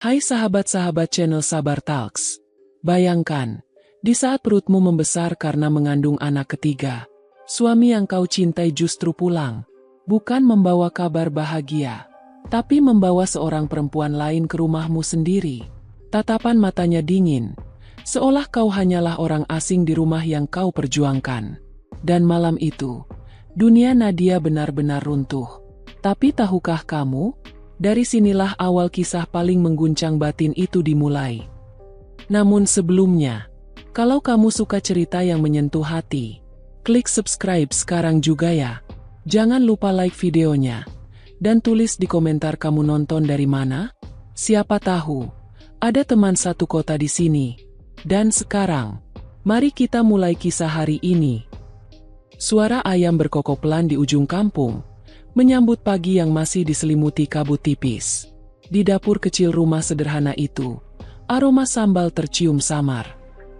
Hai sahabat-sahabat channel Sabar Talks. Bayangkan, di saat perutmu membesar karena mengandung anak ketiga, suami yang kau cintai justru pulang. Bukan membawa kabar bahagia, tapi membawa seorang perempuan lain ke rumahmu sendiri. Tatapan matanya dingin, seolah kau hanyalah orang asing di rumah yang kau perjuangkan. Dan malam itu, dunia Nadia benar-benar runtuh. Tapi tahukah kamu? Dari sinilah awal kisah paling mengguncang batin itu dimulai. Namun sebelumnya, kalau kamu suka cerita yang menyentuh hati, klik subscribe sekarang juga ya. Jangan lupa like videonya. Dan tulis di komentar kamu nonton dari mana. Siapa tahu, ada teman satu kota di sini. Dan sekarang, mari kita mulai kisah hari ini. Suara ayam berkokok pelan di ujung kampung menyambut pagi yang masih diselimuti kabut tipis. Di dapur kecil rumah sederhana itu, aroma sambal tercium samar.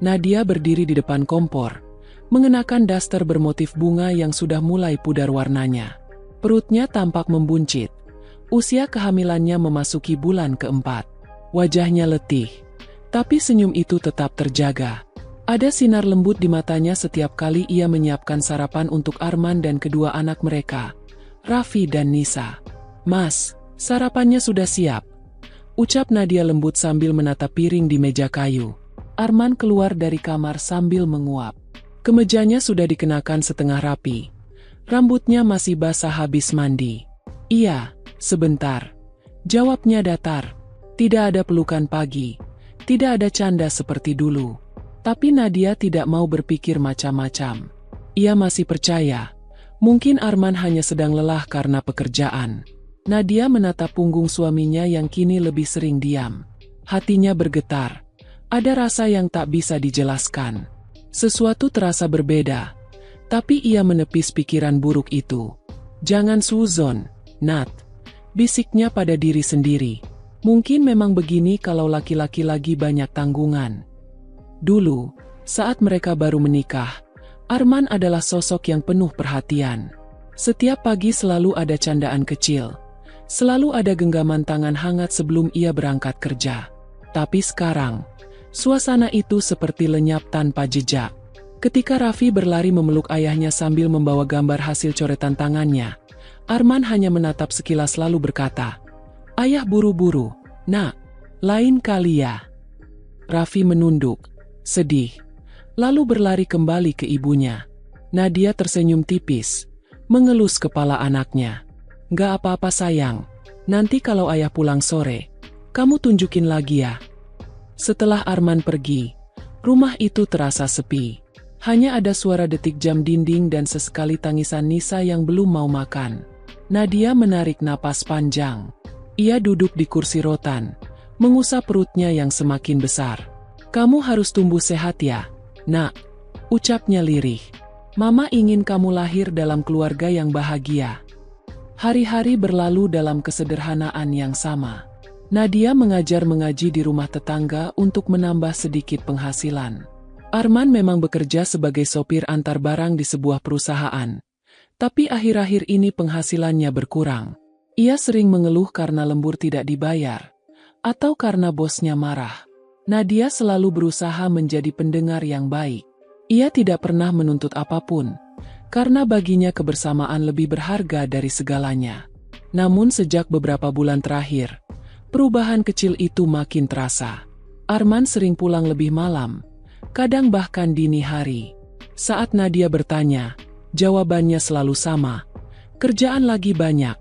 Nadia berdiri di depan kompor, mengenakan daster bermotif bunga yang sudah mulai pudar warnanya. Perutnya tampak membuncit. Usia kehamilannya memasuki bulan keempat. Wajahnya letih, tapi senyum itu tetap terjaga. Ada sinar lembut di matanya setiap kali ia menyiapkan sarapan untuk Arman dan kedua anak mereka, Raffi dan Nisa. "Mas, sarapannya sudah siap," ucap Nadia lembut sambil menatap piring di meja kayu. Arman keluar dari kamar sambil menguap. Kemejanya sudah dikenakan setengah rapi. Rambutnya masih basah habis mandi. "Iya, sebentar," jawabnya datar. Tidak ada pelukan pagi, tidak ada canda seperti dulu. Tapi Nadia tidak mau berpikir macam-macam. Ia masih percaya, mungkin Arman hanya sedang lelah karena pekerjaan. Nadia menatap punggung suaminya yang kini lebih sering diam. Hatinya bergetar. Ada rasa yang tak bisa dijelaskan. Sesuatu terasa berbeda. Tapi ia menepis pikiran buruk itu. "Jangan suzon, Nat," bisiknya pada diri sendiri. Mungkin memang begini kalau laki-laki lagi banyak tanggungan. Dulu, saat mereka baru menikah, Arman adalah sosok yang penuh perhatian. Setiap pagi selalu ada candaan kecil. Selalu ada genggaman tangan hangat sebelum ia berangkat kerja. Tapi sekarang, suasana itu seperti lenyap tanpa jejak. Ketika Raffi berlari memeluk ayahnya sambil membawa gambar hasil coretan tangannya, Arman hanya menatap sekilas lalu berkata, "Ayah buru-buru, Nak, lain kali ya." Raffi menunduk, sedih. Lalu berlari kembali ke ibunya. Nadia tersenyum tipis, mengelus kepala anaknya. "Gak apa-apa sayang, nanti kalau ayah pulang sore, kamu tunjukin lagi ya." Setelah Arman pergi, rumah itu terasa sepi. Hanya ada suara detik jam dinding dan sesekali tangisan Nisa yang belum mau makan. Nadia menarik napas panjang. Ia duduk di kursi rotan, mengusap perutnya yang semakin besar. "Kamu harus tumbuh sehat ya, Nak," ucapnya lirih. "Mama ingin kamu lahir dalam keluarga yang bahagia." Hari-hari berlalu dalam kesederhanaan yang sama. Nadia mengajar mengaji di rumah tetangga untuk menambah sedikit penghasilan. Arman memang bekerja sebagai sopir antar barang di sebuah perusahaan. Tapi akhir-akhir ini penghasilannya berkurang. Ia sering mengeluh karena lembur tidak dibayar, atau karena bosnya marah. Nadia selalu berusaha menjadi pendengar yang baik. Ia tidak pernah menuntut apapun, karena baginya kebersamaan lebih berharga dari segalanya. Namun sejak beberapa bulan terakhir, perubahan kecil itu makin terasa. Arman sering pulang lebih malam, kadang bahkan dini hari. Saat Nadia bertanya, jawabannya selalu sama, "Kerjaan lagi banyak."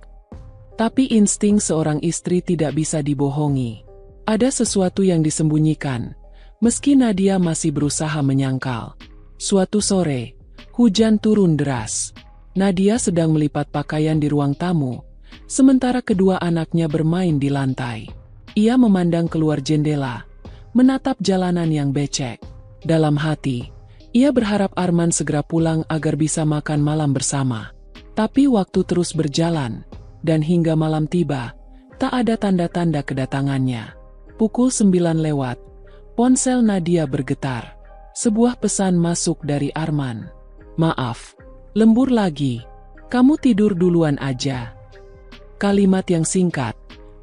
Tapi insting seorang istri tidak bisa dibohongi. Ada sesuatu yang disembunyikan, meski Nadia masih berusaha menyangkal. Suatu sore, hujan turun deras. Nadia sedang melipat pakaian di ruang tamu, sementara kedua anaknya bermain di lantai. Ia memandang keluar jendela, menatap jalanan yang becek. Dalam hati, ia berharap Arman segera pulang agar bisa makan malam bersama. Tapi waktu terus berjalan, dan hingga malam tiba, tak ada tanda-tanda kedatangannya. Pukul 9 lewat, ponsel Nadia bergetar. Sebuah pesan masuk dari Arman. "Maaf, lembur lagi. Kamu tidur duluan aja." Kalimat yang singkat,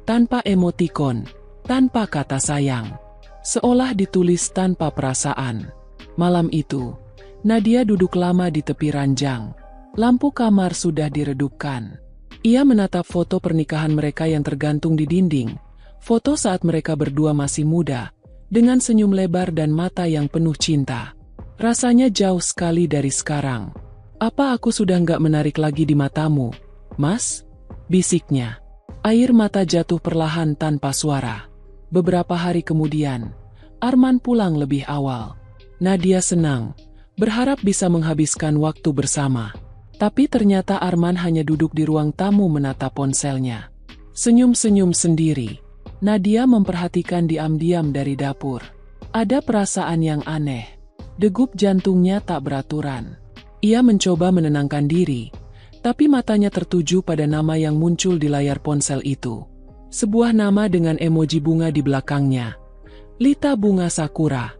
tanpa emotikon, tanpa kata sayang. Seolah ditulis tanpa perasaan. Malam itu, Nadia duduk lama di tepi ranjang. Lampu kamar sudah diredupkan. Ia menatap foto pernikahan mereka yang tergantung di dinding. Foto saat mereka berdua masih muda, dengan senyum lebar dan mata yang penuh cinta. Rasanya jauh sekali dari sekarang. "Apa aku sudah nggak menarik lagi di matamu, Mas?" bisiknya. Air mata jatuh perlahan tanpa suara. Beberapa hari kemudian, Arman pulang lebih awal. Nadia senang, berharap bisa menghabiskan waktu bersama. Tapi ternyata Arman hanya duduk di ruang tamu menatap ponselnya. Senyum-senyum sendiri. Nadia memperhatikan diam-diam dari dapur. Ada perasaan yang aneh. Degup jantungnya tak beraturan. Ia mencoba menenangkan diri, tapi matanya tertuju pada nama yang muncul di layar ponsel itu. Sebuah nama dengan emoji bunga di belakangnya. Lita Bunga Sakura.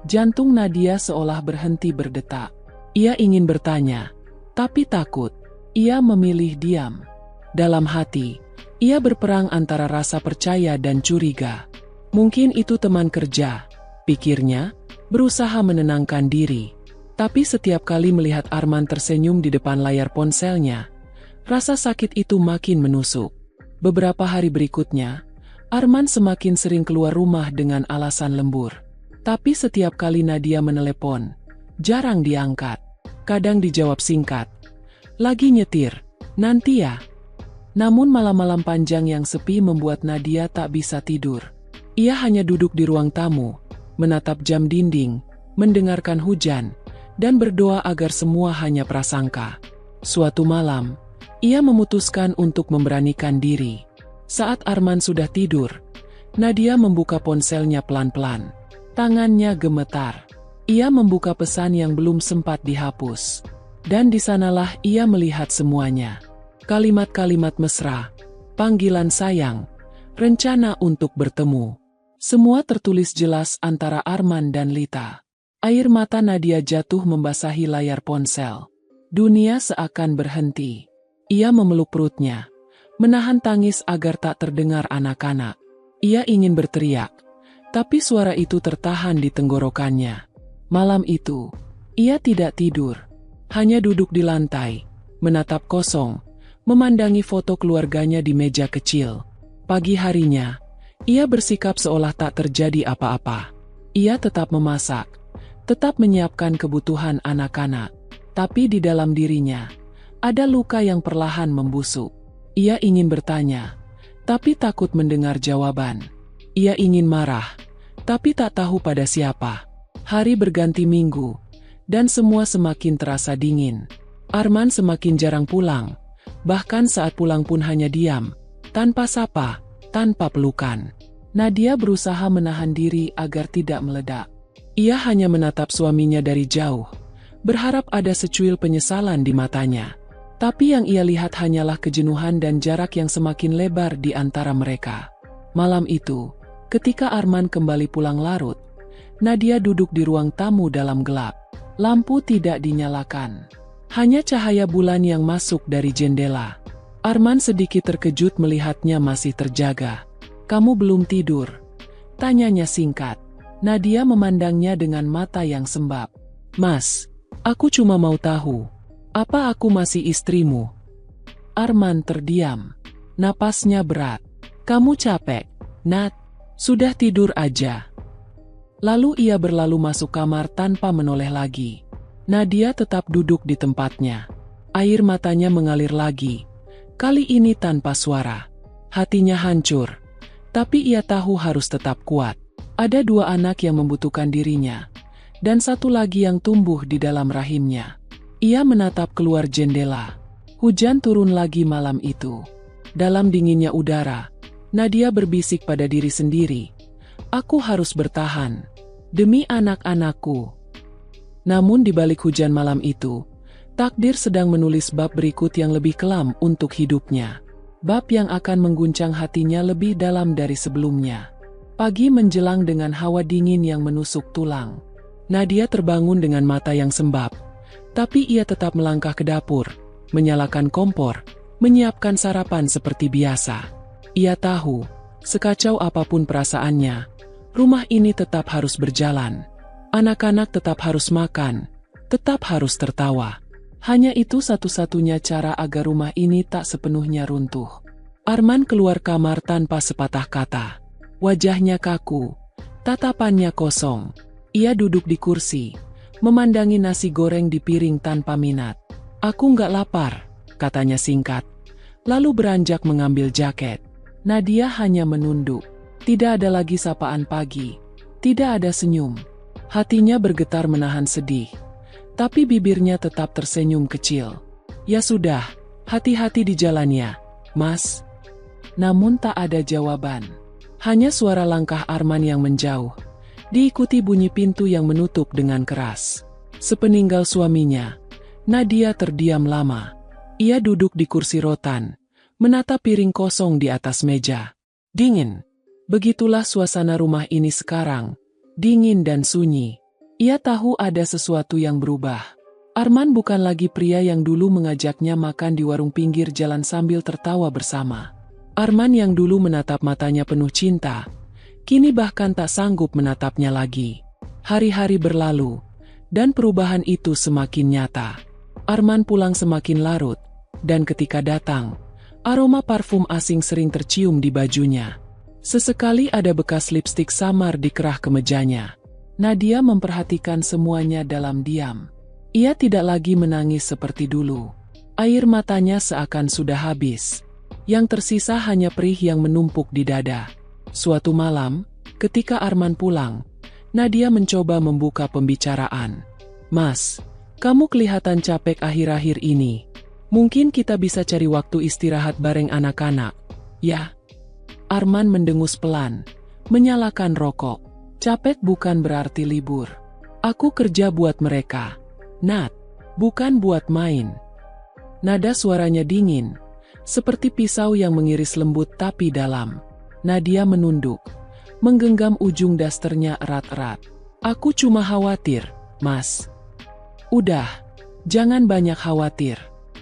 Jantung Nadia seolah berhenti berdetak. Ia ingin bertanya, tapi takut. Ia memilih diam. Dalam hati, ia berperang antara rasa percaya dan curiga. Mungkin itu teman kerja, pikirnya, berusaha menenangkan diri. Tapi setiap kali melihat Arman tersenyum di depan layar ponselnya, rasa sakit itu makin menusuk. Beberapa hari berikutnya, Arman semakin sering keluar rumah dengan alasan lembur. Tapi setiap kali Nadia menelepon, jarang diangkat. Kadang dijawab singkat, "Lagi nyetir, nanti ya." Namun malam-malam panjang yang sepi membuat Nadia tak bisa tidur. Ia hanya duduk di ruang tamu, menatap jam dinding, mendengarkan hujan, dan berdoa agar semua hanya prasangka. Suatu malam, ia memutuskan untuk memberanikan diri. Saat Arman sudah tidur, Nadia membuka ponselnya pelan-pelan. Tangannya gemetar. Ia membuka pesan yang belum sempat dihapus. Dan di sanalah ia melihat semuanya. Kalimat-kalimat mesra, panggilan sayang, rencana untuk bertemu. Semua tertulis jelas antara Arman dan Lita. Air mata Nadia jatuh membasahi layar ponsel. Dunia seakan berhenti. Ia memeluk perutnya, menahan tangis agar tak terdengar anak-anak. Ia ingin berteriak, tapi suara itu tertahan di tenggorokannya. Malam itu, ia tidak tidur. Hanya duduk di lantai, menatap kosong, memandangi foto keluarganya di meja kecil. Pagi harinya, ia bersikap seolah tak terjadi apa-apa. Ia tetap memasak, tetap menyiapkan kebutuhan anak-anak. Tapi di dalam dirinya, ada luka yang perlahan membusuk. Ia ingin bertanya, tapi takut mendengar jawaban. Ia ingin marah, tapi tak tahu pada siapa. Hari berganti minggu, dan semua semakin terasa dingin. Arman semakin jarang pulang. Bahkan saat pulang pun hanya diam, tanpa sapa, tanpa pelukan. Nadia berusaha menahan diri agar tidak meledak. Ia hanya menatap suaminya dari jauh, berharap ada secuil penyesalan di matanya. Tapi yang ia lihat hanyalah kejenuhan dan jarak yang semakin lebar di antara mereka. Malam itu, ketika Arman kembali pulang larut, Nadia duduk di ruang tamu dalam gelap. Lampu tidak dinyalakan. Hanya cahaya bulan yang masuk dari jendela. Arman sedikit terkejut melihatnya masih terjaga. "Kamu belum tidur?" tanyanya singkat. Nadia memandangnya dengan mata yang sembab. "Mas, aku cuma mau tahu, apa aku masih istrimu?" Arman terdiam. Napasnya berat. "Kamu capek, Nat? Sudah tidur aja." Lalu ia berlalu masuk kamar tanpa menoleh lagi. Nadia tetap duduk di tempatnya. Air matanya mengalir lagi. Kali ini tanpa suara. Hatinya hancur. Tapi ia tahu harus tetap kuat. Ada 2 anak yang membutuhkan dirinya. Dan 1 lagi yang tumbuh di dalam rahimnya. Ia menatap keluar jendela. Hujan turun lagi malam itu. Dalam dinginnya udara, Nadia berbisik pada diri sendiri. "Aku harus bertahan. Demi anak-anakku." Namun di balik hujan malam itu, takdir sedang menulis bab berikut yang lebih kelam untuk hidupnya. Bab yang akan mengguncang hatinya lebih dalam dari sebelumnya. Pagi menjelang dengan hawa dingin yang menusuk tulang. Nadia terbangun dengan mata yang sembab. Tapi ia tetap melangkah ke dapur, menyalakan kompor, menyiapkan sarapan seperti biasa. Ia tahu, Sekacau apapun perasaannya, rumah ini tetap harus berjalan. Anak-anak tetap harus makan, tetap harus tertawa. Hanya itu satu-satunya cara agar rumah ini tak sepenuhnya runtuh. Arman keluar kamar tanpa sepatah kata. Wajahnya kaku, tatapannya kosong. Ia duduk di kursi, memandangi nasi goreng di piring tanpa minat. "Aku nggak lapar," katanya singkat. Lalu beranjak mengambil jaket. Nadia hanya menunduk. Tidak ada lagi sapaan pagi. Tidak ada senyum. Hatinya bergetar menahan sedih. Tapi bibirnya tetap tersenyum kecil. "Ya sudah, hati-hati di jalannya, Mas." Namun tak ada jawaban. Hanya suara langkah Arman yang menjauh, diikuti bunyi pintu yang menutup dengan keras. Sepeninggal suaminya, Nadia terdiam lama. Ia duduk di kursi rotan, menatap piring kosong di atas meja. Dingin. Begitulah suasana rumah ini sekarang. Dingin dan sunyi. Ia tahu ada sesuatu yang berubah. Arman bukan lagi pria yang dulu mengajaknya makan di warung pinggir jalan sambil tertawa bersama. Arman yang dulu menatap matanya penuh cinta, kini bahkan tak sanggup menatapnya lagi. Hari-hari berlalu, dan perubahan itu semakin nyata. Arman pulang semakin larut, dan ketika datang, aroma parfum asing sering tercium di bajunya. Sesekali ada bekas lipstik samar di kerah kemejanya. Nadia memperhatikan semuanya dalam diam. Ia tidak lagi menangis seperti dulu. Air matanya seakan sudah habis. Yang tersisa hanya perih yang menumpuk di dada. Suatu malam, ketika Arman pulang, Nadia mencoba membuka pembicaraan. "Mas, kamu kelihatan capek akhir-akhir ini. Mungkin kita bisa cari waktu istirahat bareng anak-anak, ya?" Arman mendengus pelan, menyalakan rokok. "Capek bukan berarti libur. Aku kerja buat mereka, Nat, bukan buat main." Nada suaranya dingin, seperti pisau yang mengiris lembut tapi dalam. Nadia menunduk, menggenggam ujung dasternya erat-erat. "Aku cuma khawatir, Mas." "Udah, jangan banyak khawatir.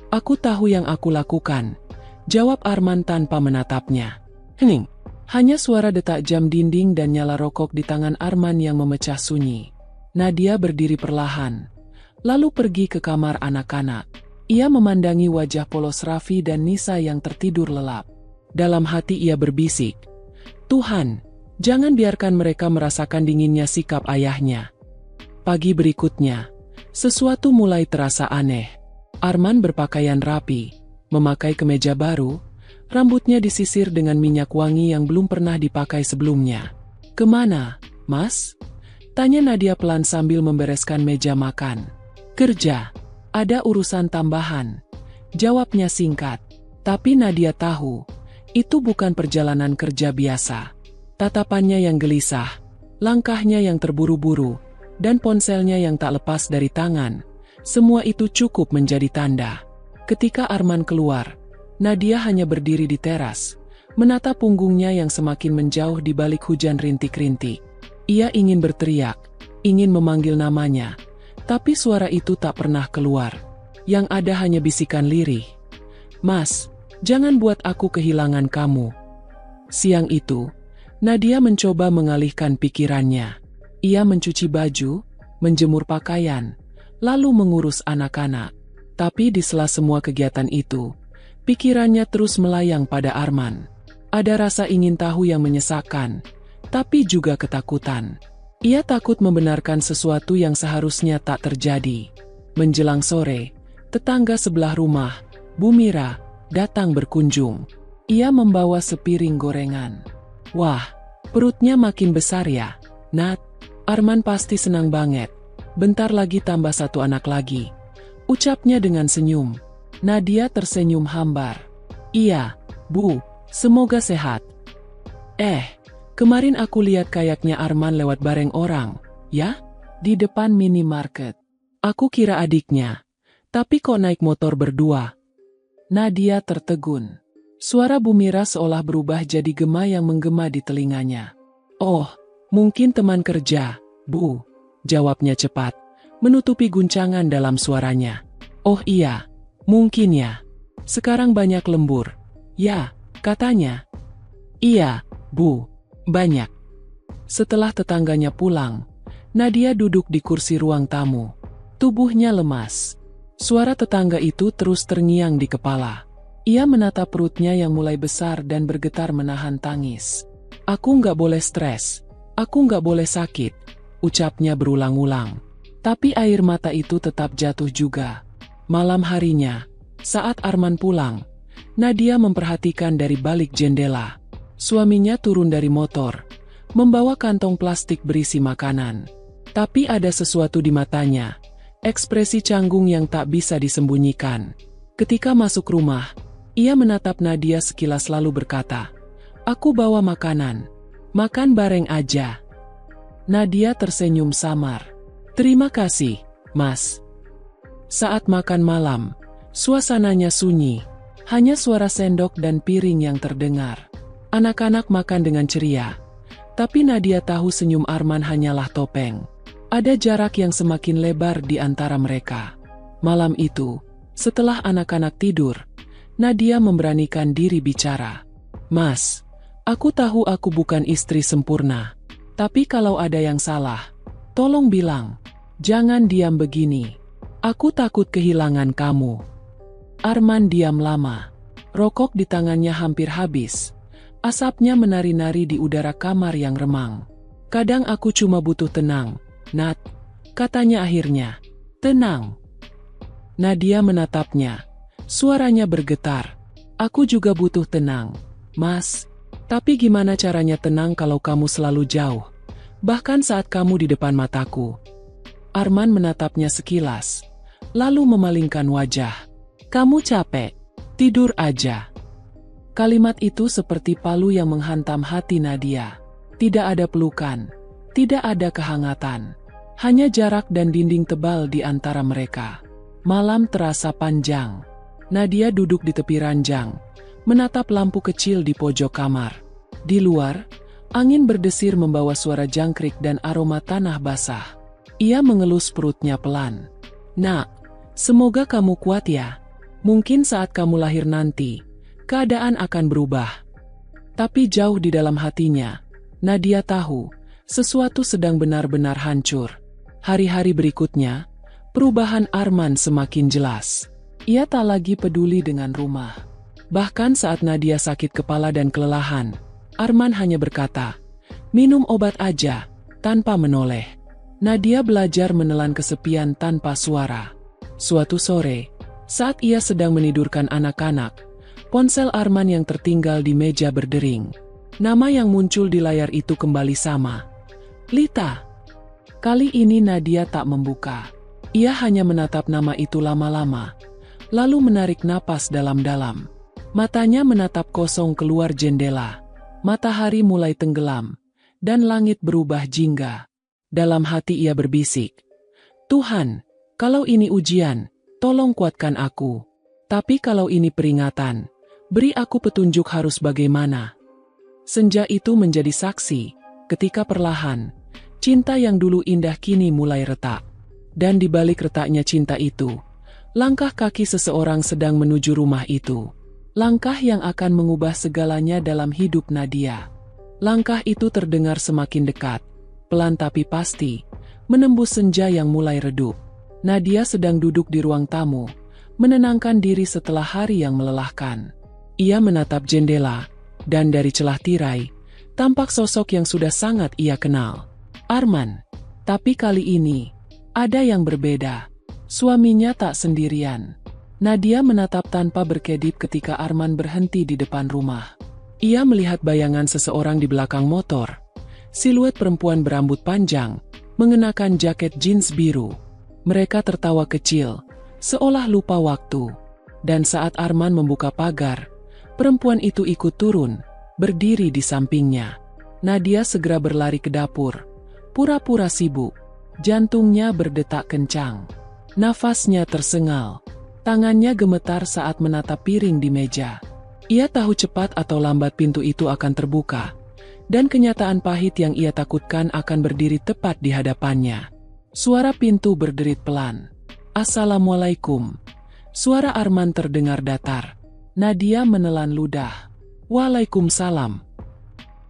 Aku tahu yang aku lakukan," jawab Arman tanpa menatapnya. Hening. Hanya suara detak jam dinding dan nyala rokok di tangan Arman yang memecah sunyi. Nadia berdiri perlahan, lalu pergi ke kamar anak-anak. Ia memandangi wajah polos Raffi dan Nisa yang tertidur lelap. Dalam hati ia berbisik, "Tuhan, jangan biarkan mereka merasakan dinginnya sikap ayahnya." Pagi berikutnya, sesuatu mulai terasa aneh. Arman berpakaian rapi, memakai kemeja baru, rambutnya disisir dengan minyak wangi yang belum pernah dipakai sebelumnya. "Kemana, Mas?" tanya Nadia pelan sambil membereskan meja makan. "Kerja. Ada urusan tambahan," jawabnya singkat. Tapi Nadia tahu, itu bukan perjalanan kerja biasa. Tatapannya yang gelisah, langkahnya yang terburu-buru, dan ponselnya yang tak lepas dari tangan, semua itu cukup menjadi tanda. Ketika Arman keluar, Nadia hanya berdiri di teras, menatap punggungnya yang semakin menjauh di balik hujan rintik-rintik. Ia ingin berteriak, ingin memanggil namanya, tapi suara itu tak pernah keluar. Yang ada hanya bisikan lirih. "Mas, jangan buat aku kehilangan kamu." Siang itu, Nadia mencoba mengalihkan pikirannya. Ia mencuci baju, menjemur pakaian, lalu mengurus anak-anak. Tapi di sela semua kegiatan itu, pikirannya terus melayang pada Arman. Ada rasa ingin tahu yang menyesakkan, tapi juga ketakutan. Ia takut membenarkan sesuatu yang seharusnya tak terjadi. Menjelang sore, tetangga sebelah rumah, Bu Mira, datang berkunjung. Ia membawa sepiring gorengan. "Wah, perutnya makin besar ya, Nat." Arman pasti senang banget. "Bentar lagi tambah satu anak lagi," ucapnya dengan senyum. Nadia tersenyum hambar. "Iya, Bu, semoga sehat." Kemarin aku lihat kayaknya Arman lewat bareng orang, ya? Di depan minimarket. Aku kira adiknya. Tapi kok naik motor berdua?" Nadia tertegun. Suara Bu Mira seolah berubah jadi gema yang menggema di telinganya. "Oh, mungkin teman kerja, Bu," jawabnya cepat, menutupi guncangan dalam suaranya. "Oh iya, mungkin ya. Sekarang banyak lembur." "Ya, katanya." "Iya, Bu, banyak. Setelah tetangganya pulang, Nadia duduk di kursi ruang tamu. Tubuhnya lemas. Suara tetangga itu terus terngiang di kepala. Ia menatap perutnya yang mulai besar dan bergetar menahan tangis. Aku nggak boleh stres. Aku nggak boleh sakit, ucapnya berulang-ulang. Tapi air mata itu tetap jatuh juga. Malam harinya, saat Arman pulang, Nadia memperhatikan dari balik jendela. Suaminya turun dari motor, membawa kantong plastik berisi makanan. Tapi ada sesuatu di matanya, ekspresi canggung yang tak bisa disembunyikan. Ketika masuk rumah, ia menatap Nadia sekilas lalu berkata, "Aku bawa makanan. Makan bareng aja." Nadia tersenyum samar. "Terima kasih, Mas." Saat makan malam, suasananya sunyi. Hanya suara sendok dan piring yang terdengar. Anak-anak makan dengan ceria. Tapi Nadia tahu senyum Arman hanyalah topeng. Ada jarak yang semakin lebar di antara mereka. Malam itu, setelah anak-anak tidur, Nadia memberanikan diri bicara. "Mas, aku tahu aku bukan istri sempurna. Tapi kalau ada yang salah, tolong bilang. Jangan diam begini. Aku takut kehilangan kamu." Arman diam lama. Rokok di tangannya hampir habis. Asapnya menari-nari di udara kamar yang remang. "Kadang aku cuma butuh tenang, Nat," katanya akhirnya. "Tenang." Nadia menatapnya. Suaranya bergetar. "Aku juga butuh tenang, Mas. Tapi gimana caranya tenang kalau kamu selalu jauh? Bahkan saat kamu di depan mataku." Arman menatapnya sekilas, lalu memalingkan wajah. "Kamu capek? Tidur aja." Kalimat itu seperti palu yang menghantam hati Nadia. Tidak ada pelukan, tidak ada kehangatan. Hanya jarak dan dinding tebal di antara mereka. Malam terasa panjang. Nadia duduk di tepi ranjang, menatap lampu kecil di pojok kamar. Di luar, angin berdesir membawa suara jangkrik dan aroma tanah basah. Ia mengelus perutnya pelan. "Nak, semoga kamu kuat ya. Mungkin saat kamu lahir nanti, keadaan akan berubah." Tapi jauh di dalam hatinya, Nadia tahu, sesuatu sedang benar-benar hancur. Hari-hari berikutnya, perubahan Arman semakin jelas. Ia tak lagi peduli dengan rumah. Bahkan saat Nadia sakit kepala dan kelelahan, Arman hanya berkata, "Minum obat aja," tanpa menoleh. Nadia belajar menelan kesepian tanpa suara. Suatu sore, saat ia sedang menidurkan anak-anak, ponsel Arman yang tertinggal di meja berdering. Nama yang muncul di layar itu kembali sama. "Lita." Kali ini Nadia tak membuka. Ia hanya menatap nama itu lama-lama, lalu menarik napas dalam-dalam. Matanya menatap kosong keluar jendela. Matahari mulai tenggelam, dan langit berubah jingga. Dalam hati ia berbisik, "Tuhan, kalau ini ujian, tolong kuatkan aku. Tapi kalau ini peringatan, beri aku petunjuk harus bagaimana." Senja itu menjadi saksi, ketika perlahan, cinta yang dulu indah kini mulai retak. Dan di balik retaknya cinta itu, langkah kaki seseorang sedang menuju rumah itu. Langkah yang akan mengubah segalanya dalam hidup Nadia. Langkah itu terdengar semakin dekat, pelan tapi pasti, menembus senja yang mulai redup. Nadia sedang duduk di ruang tamu, menenangkan diri setelah hari yang melelahkan. Ia menatap jendela, dan dari celah tirai, tampak sosok yang sudah sangat ia kenal. Arman. Tapi kali ini, ada yang berbeda. Suaminya tak sendirian. Nadia menatap tanpa berkedip ketika Arman berhenti di depan rumah. Ia melihat bayangan seseorang di belakang motor. Siluet perempuan berambut panjang, mengenakan jaket jeans biru. Mereka tertawa kecil, seolah lupa waktu. Dan saat Arman membuka pagar, perempuan itu ikut turun, berdiri di sampingnya. Nadia segera berlari ke dapur, pura-pura sibuk. Jantungnya berdetak kencang. Nafasnya tersengal. Tangannya gemetar saat menatap piring di meja. Ia tahu cepat atau lambat pintu itu akan terbuka. Dan kenyataan pahit yang ia takutkan akan berdiri tepat di hadapannya. Suara pintu berderit pelan. "Assalamualaikum." Suara Arman terdengar datar. Nadia menelan ludah. "Waalaikumsalam."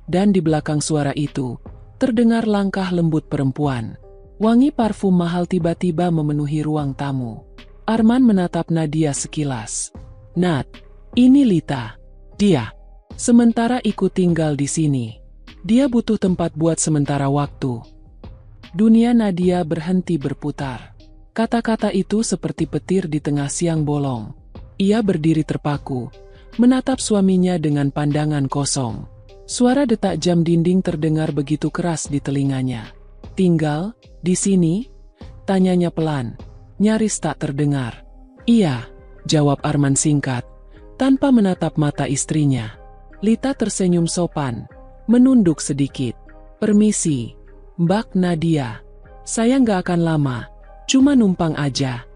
Dan di belakang suara itu, terdengar langkah lembut perempuan. Wangi parfum mahal tiba-tiba memenuhi ruang tamu. Arman menatap Nadia sekilas. "Nat, ini Lita. Dia sementara ikut tinggal di sini. Dia butuh tempat buat sementara waktu." Dunia Nadia berhenti berputar. Kata-kata itu seperti petir di tengah siang bolong. Ia berdiri terpaku, menatap suaminya dengan pandangan kosong. Suara detak jam dinding terdengar begitu keras di telinganya. "Tinggal di sini?" tanyanya pelan, nyaris tak terdengar. "Iya," jawab Arman singkat, tanpa menatap mata istrinya. Lita tersenyum sopan, menunduk sedikit. "Permisi, Mbak Nadia. Saya nggak akan lama, cuma numpang aja."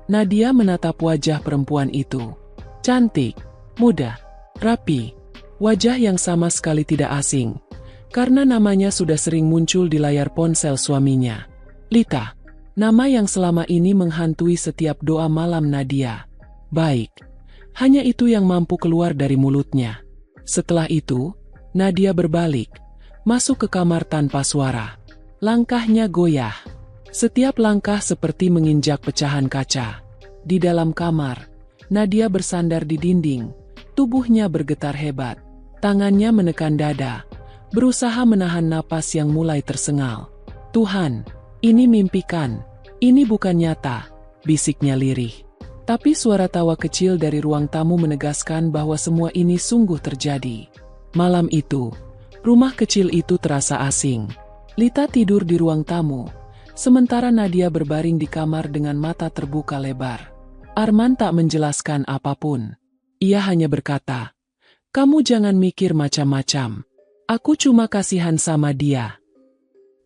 Nadia menatap wajah perempuan itu. Cantik, muda, rapi. Wajah yang sama sekali tidak asing, karena namanya sudah sering muncul di layar ponsel suaminya. Lita, nama yang selama ini menghantui setiap doa malam Nadia. Baik, hanya itu yang mampu keluar dari mulutnya. Setelah itu, Nadia berbalik, masuk ke kamar tanpa suara. Langkahnya goyah. Setiap langkah seperti menginjak pecahan kaca. Di dalam kamar, Nadia bersandar di dinding, tubuhnya bergetar hebat. Tangannya menekan dada, berusaha menahan napas yang mulai tersengal. "Tuhan, ini mimpi kan? Ini bukan nyata," bisiknya lirih. Tapi suara tawa kecil dari ruang tamu menegaskan bahwa semua ini sungguh terjadi. Malam itu, rumah kecil itu terasa asing. Lita tidur di ruang tamu, sementara Nadia berbaring di kamar dengan mata terbuka lebar. Arman tak menjelaskan apapun. Ia hanya berkata, "Kamu jangan mikir macam-macam. Aku cuma kasihan sama dia."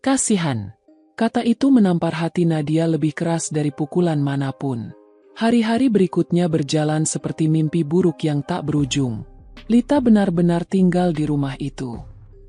Kasihan. Kata itu menampar hati Nadia lebih keras dari pukulan manapun. Hari-hari berikutnya berjalan seperti mimpi buruk yang tak berujung. Lita benar-benar tinggal di rumah itu.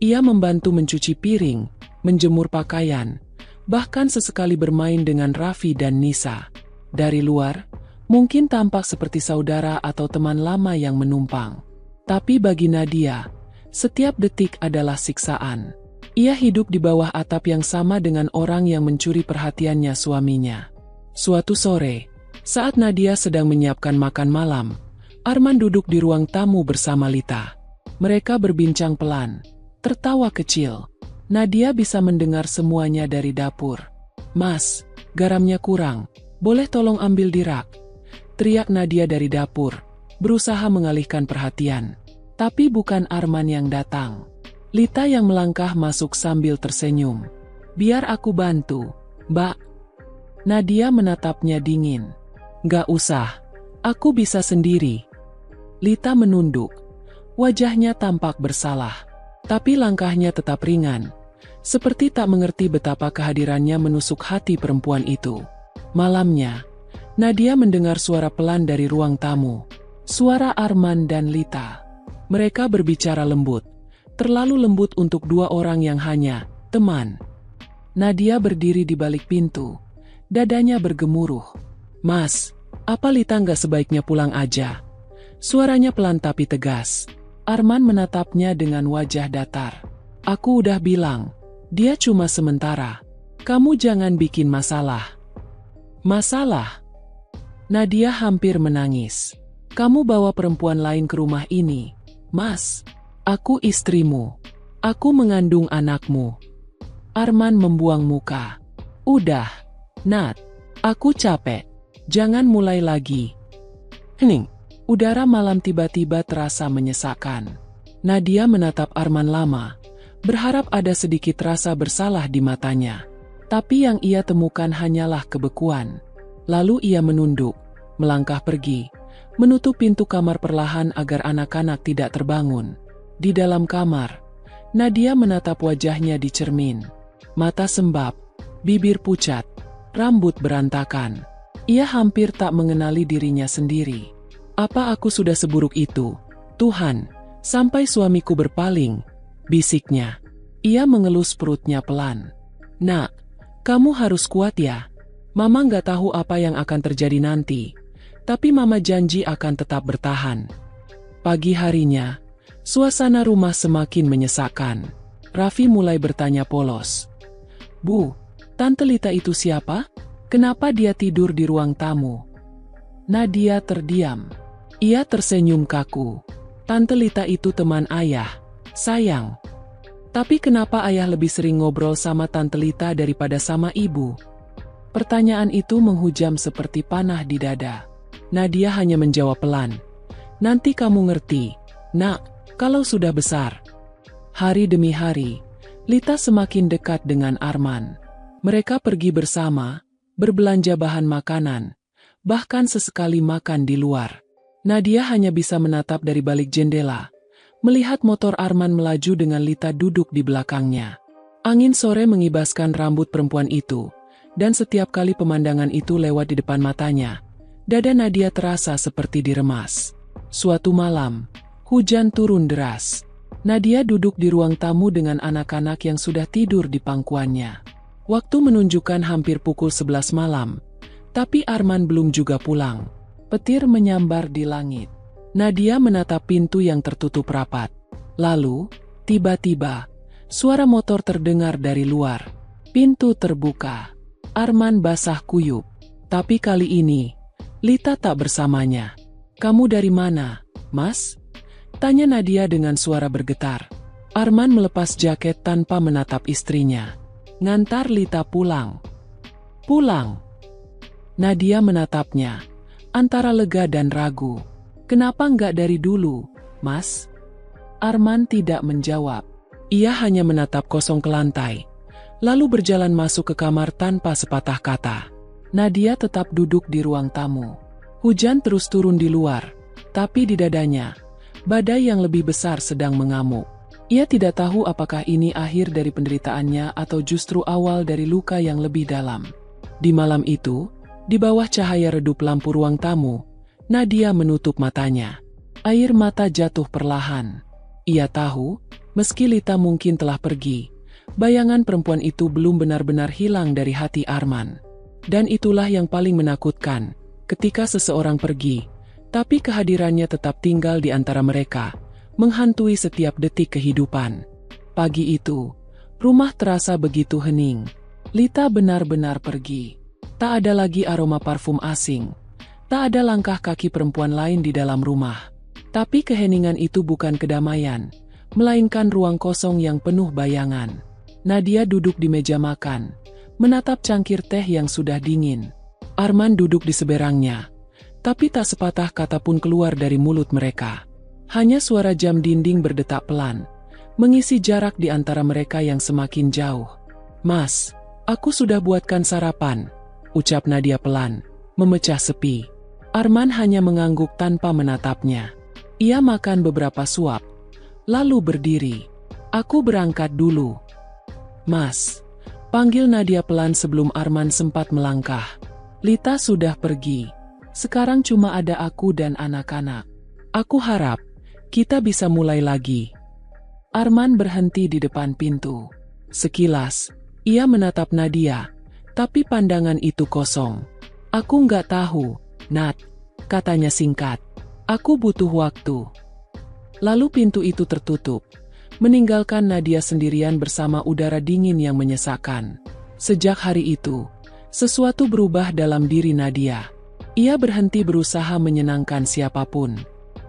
Ia membantu mencuci piring, menjemur pakaian, bahkan sesekali bermain dengan Raffi dan Nisa. Dari luar, mungkin tampak seperti saudara atau teman lama yang menumpang. Tapi bagi Nadia, setiap detik adalah siksaan. Ia hidup di bawah atap yang sama dengan orang yang mencuri perhatiannya suaminya. Suatu sore, saat Nadia sedang menyiapkan makan malam, Arman duduk di ruang tamu bersama Lita. Mereka berbincang pelan, tertawa kecil. Nadia bisa mendengar semuanya dari dapur. "Mas, garamnya kurang. Boleh tolong ambil di rak?" teriak Nadia dari dapur, berusaha mengalihkan perhatian. Tapi bukan Arman yang datang. Lita yang melangkah masuk sambil tersenyum. "Biar aku bantu, Mbak." Nadia menatapnya dingin. "Gak usah, aku bisa sendiri." Lita menunduk. Wajahnya tampak bersalah. Tapi langkahnya tetap ringan. Seperti tak mengerti betapa kehadirannya menusuk hati perempuan itu. Malamnya, Nadia mendengar suara pelan dari ruang tamu. Suara Arman dan Lita. Mereka berbicara lembut. Terlalu lembut untuk dua orang yang hanya teman. Nadia berdiri di balik pintu. Dadanya bergemuruh. "Mas, apa Lita nggak sebaiknya pulang aja?" Suaranya pelan tapi tegas. Arman menatapnya dengan wajah datar. "Aku udah bilang, dia cuma sementara. Kamu jangan bikin masalah." "Masalah?" Nadia hampir menangis. "Kamu bawa perempuan lain ke rumah ini, Mas. Aku istrimu. Aku mengandung anakmu." Arman membuang muka. "Udah, Nat. Aku capek. Jangan mulai lagi." Hening. Udara malam tiba-tiba terasa menyesakkan. Nadia menatap Arman lama, berharap ada sedikit rasa bersalah di matanya. Tapi yang ia temukan hanyalah kebekuan. Lalu ia menunduk, melangkah pergi, menutup pintu kamar perlahan agar anak-anak tidak terbangun. Di dalam kamar, Nadia menatap wajahnya di cermin. Mata sembab, bibir pucat, rambut berantakan. Ia hampir tak mengenali dirinya sendiri. "Apa aku sudah seburuk itu, Tuhan, sampai suamiku berpaling?" bisiknya. Ia mengelus perutnya pelan. "Nak, kamu harus kuat ya. Mama nggak tahu apa yang akan terjadi nanti, tapi Mama janji akan tetap bertahan." Pagi harinya, Suasana rumah semakin menyesakkan. Raffi mulai bertanya polos. "Bu, Tante Lita itu siapa? Kenapa dia tidur di ruang tamu?" Nadia terdiam. Ia tersenyum kaku. "Tante Lita itu teman ayah, sayang. Tapi kenapa ayah lebih sering ngobrol sama Tante Lita daripada sama ibu?" Pertanyaan itu menghujam seperti panah di dada. Nadia hanya menjawab pelan. "Nanti kamu ngerti, Nak, kalau sudah besar." Hari demi hari, Lita semakin dekat dengan Arman. Mereka pergi bersama, berbelanja bahan makanan, bahkan sesekali makan di luar. Nadia hanya bisa menatap dari balik jendela, melihat motor Arman melaju dengan Lita duduk di belakangnya. Angin sore mengibaskan rambut perempuan itu, dan setiap kali pemandangan itu lewat di depan matanya, dada Nadia terasa seperti diremas. Suatu malam, hujan turun deras. Nadia duduk di ruang tamu dengan anak-anak yang sudah tidur di pangkuannya. Waktu menunjukkan hampir pukul 11 malam, tapi Arman belum juga pulang. Petir menyambar di langit. Nadia menatap pintu yang tertutup rapat. Lalu, tiba-tiba, suara motor terdengar dari luar. Pintu terbuka. Arman basah kuyup. Tapi kali ini, Lita tak bersamanya. "Kamu dari mana, Mas?" tanya Nadia dengan suara bergetar. Arman melepas jaket tanpa menatap istrinya. "Ngantar Lita pulang." "Pulang?" Nadia menatapnya, antara lega dan ragu. "Kenapa nggak dari dulu, Mas?" Arman tidak menjawab. Ia hanya menatap kosong ke lantai, lalu berjalan masuk ke kamar tanpa sepatah kata. Nadia tetap duduk di ruang tamu. Hujan terus turun di luar, tapi di dadanya, badai yang lebih besar sedang mengamuk. Ia tidak tahu apakah ini akhir dari penderitaannya atau justru awal dari luka yang lebih dalam. Di malam itu, di bawah cahaya redup lampu ruang tamu, Nadia menutup matanya. Air mata jatuh perlahan. Ia tahu, meski Lita mungkin telah pergi, bayangan perempuan itu belum benar-benar hilang dari hati Arman. Dan itulah yang paling menakutkan, ketika seseorang pergi, tapi kehadirannya tetap tinggal di antara mereka, menghantui setiap detik kehidupan. Pagi itu, rumah terasa begitu hening. Lita benar-benar pergi. Tak ada lagi aroma parfum asing. Tak ada langkah kaki perempuan lain di dalam rumah. Tapi keheningan itu bukan kedamaian, melainkan ruang kosong yang penuh bayangan. Nadia duduk di meja makan, menatap cangkir teh yang sudah dingin. Arman duduk di seberangnya, tapi tak sepatah kata pun keluar dari mulut mereka. Hanya suara jam dinding berdetak pelan, mengisi jarak di antara mereka yang semakin jauh. "Mas, aku sudah buatkan sarapan," ucap Nadia pelan, memecah sepi. Arman hanya mengangguk tanpa menatapnya. Ia makan beberapa suap, lalu berdiri. "Aku berangkat dulu." "Mas," panggil Nadia pelan sebelum Arman sempat melangkah. "Lita sudah pergi. Sekarang cuma ada aku dan anak-anak. Aku harap kita bisa mulai lagi." Arman berhenti di depan pintu. Sekilas, ia menatap Nadia, tapi pandangan itu kosong. "Aku nggak tahu, Nat," katanya singkat. "Aku butuh waktu." Lalu pintu itu tertutup, meninggalkan Nadia sendirian bersama udara dingin yang menyesakkan. Sejak hari itu, sesuatu berubah dalam diri Nadia. Ia berhenti berusaha menyenangkan siapapun.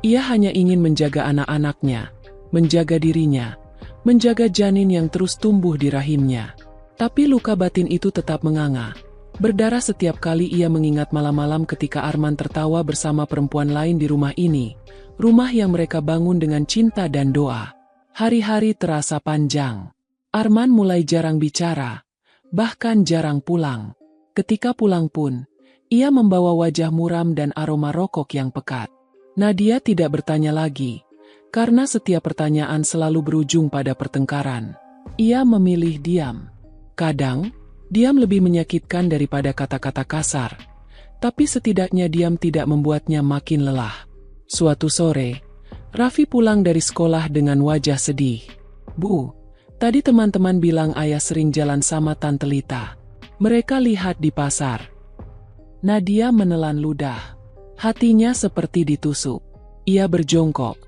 Ia hanya ingin menjaga anak-anaknya, menjaga dirinya, menjaga janin yang terus tumbuh di rahimnya. Tapi luka batin itu tetap menganga, berdarah setiap kali ia mengingat malam-malam ketika Arman tertawa bersama perempuan lain di rumah ini, rumah yang mereka bangun dengan cinta dan doa. Hari-hari terasa panjang. Arman mulai jarang bicara, bahkan jarang pulang. Ketika pulang pun, ia membawa wajah muram dan aroma rokok yang pekat. Nadia tidak bertanya lagi, karena setiap pertanyaan selalu berujung pada pertengkaran. Ia memilih diam. Kadang, diam lebih menyakitkan daripada kata-kata kasar, tapi setidaknya diam tidak membuatnya makin lelah. Suatu sore, Raffi pulang dari sekolah dengan wajah sedih. "Bu, tadi teman-teman bilang ayah sering jalan sama Tante Lita. Mereka lihat di pasar." Nadia menelan ludah. Hatinya seperti ditusuk. Ia berjongkok,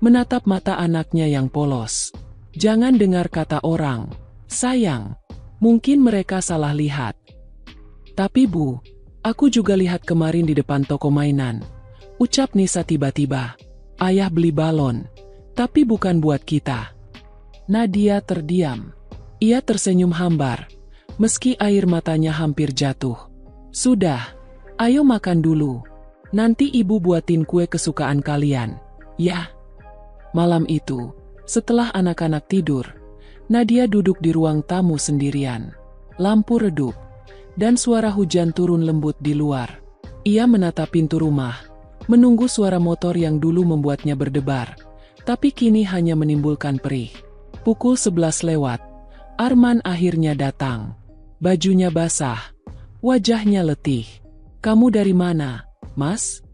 menatap mata anaknya yang polos. Jangan dengar kata orang, sayang. Mungkin mereka salah lihat. Tapi Bu, aku juga lihat kemarin di depan toko mainan. Ucap Nisa tiba-tiba. Ayah beli balon, tapi bukan buat kita. Nadia terdiam. Ia tersenyum hambar, meski air matanya hampir jatuh. Sudah, ayo makan dulu. Nanti ibu buatin kue kesukaan kalian, ya. Malam itu, setelah anak-anak tidur, Nadia duduk di ruang tamu sendirian. Lampu redup, dan suara hujan turun lembut di luar. Ia menatap pintu rumah, menunggu suara motor yang dulu membuatnya berdebar, tapi kini hanya menimbulkan perih. Pukul 11 lewat, Arman akhirnya datang. Bajunya basah, wajahnya letih. Kamu dari mana, Mas?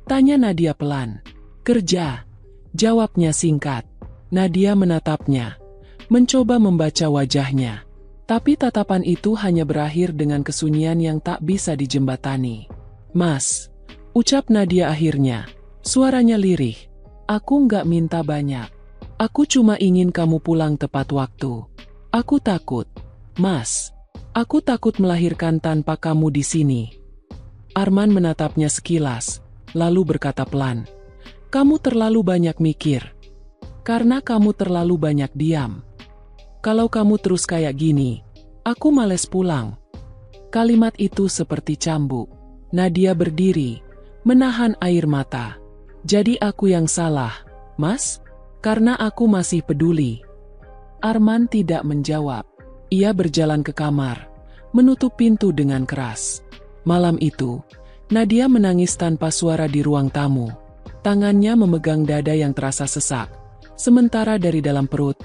Tanya Nadia pelan. Kerja, jawabnya singkat. Nadia menatapnya, mencoba membaca wajahnya. Tapi tatapan itu hanya berakhir dengan kesunyian yang tak bisa dijembatani. Mas, ucap Nadia akhirnya, suaranya lirih. Aku nggak minta banyak. Aku cuma ingin kamu pulang tepat waktu. Aku takut, Mas. Aku takut melahirkan tanpa kamu di sini. Arman menatapnya sekilas, lalu berkata pelan. Kamu terlalu banyak mikir. Karena kamu terlalu banyak diam. Kalau kamu terus kayak gini, aku males pulang. Kalimat itu seperti cambuk. Nadia berdiri, menahan air mata. Jadi aku yang salah, Mas? Karena aku masih peduli. Arman tidak menjawab. Ia berjalan ke kamar, menutup pintu dengan keras. Malam itu, Nadia menangis tanpa suara di ruang tamu. Tangannya memegang dada yang terasa sesak. Sementara dari dalam perut,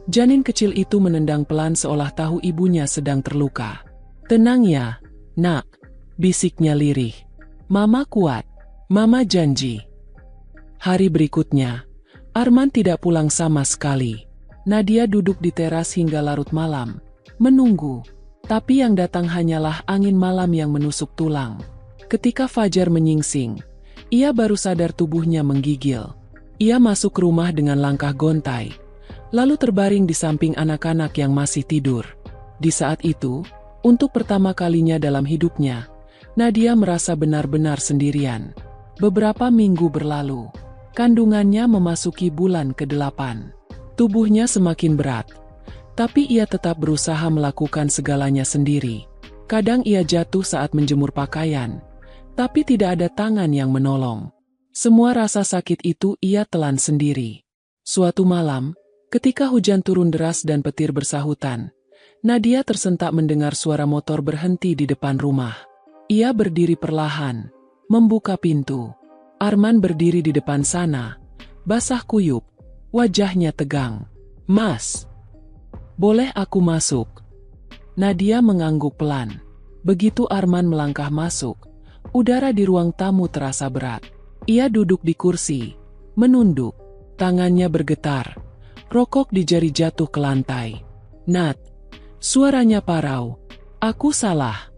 janin kecil itu menendang pelan seolah tahu ibunya sedang terluka. Tenang ya, nak, bisiknya lirih. Mama kuat, Mama janji. Hari berikutnya, Arman tidak pulang sama sekali. Nadia duduk di teras hingga larut malam, menunggu. Tapi yang datang hanyalah angin malam yang menusuk tulang. Ketika fajar menyingsing, ia baru sadar tubuhnya menggigil. Ia masuk rumah dengan langkah gontai, lalu terbaring di samping anak-anak yang masih tidur. Di saat itu, untuk pertama kalinya dalam hidupnya, Nadia merasa benar-benar sendirian. Beberapa minggu berlalu. Kandungannya memasuki bulan ke-8. Tubuhnya semakin berat, tapi ia tetap berusaha melakukan segalanya sendiri. Kadang ia jatuh saat menjemur pakaian, tapi tidak ada tangan yang menolong. Semua rasa sakit itu ia telan sendiri. Suatu malam, ketika hujan turun deras dan petir bersahutan, Nadia tersentak mendengar suara motor berhenti di depan rumah. Ia berdiri perlahan, membuka pintu. Arman berdiri di depan sana, basah kuyup, wajahnya tegang. Mas, boleh aku masuk? Nadia mengangguk pelan. Begitu Arman melangkah masuk, udara di ruang tamu terasa berat. Ia duduk di kursi, menunduk, tangannya bergetar, rokok di jari jatuh ke lantai. Nat, suaranya parau. Aku salah.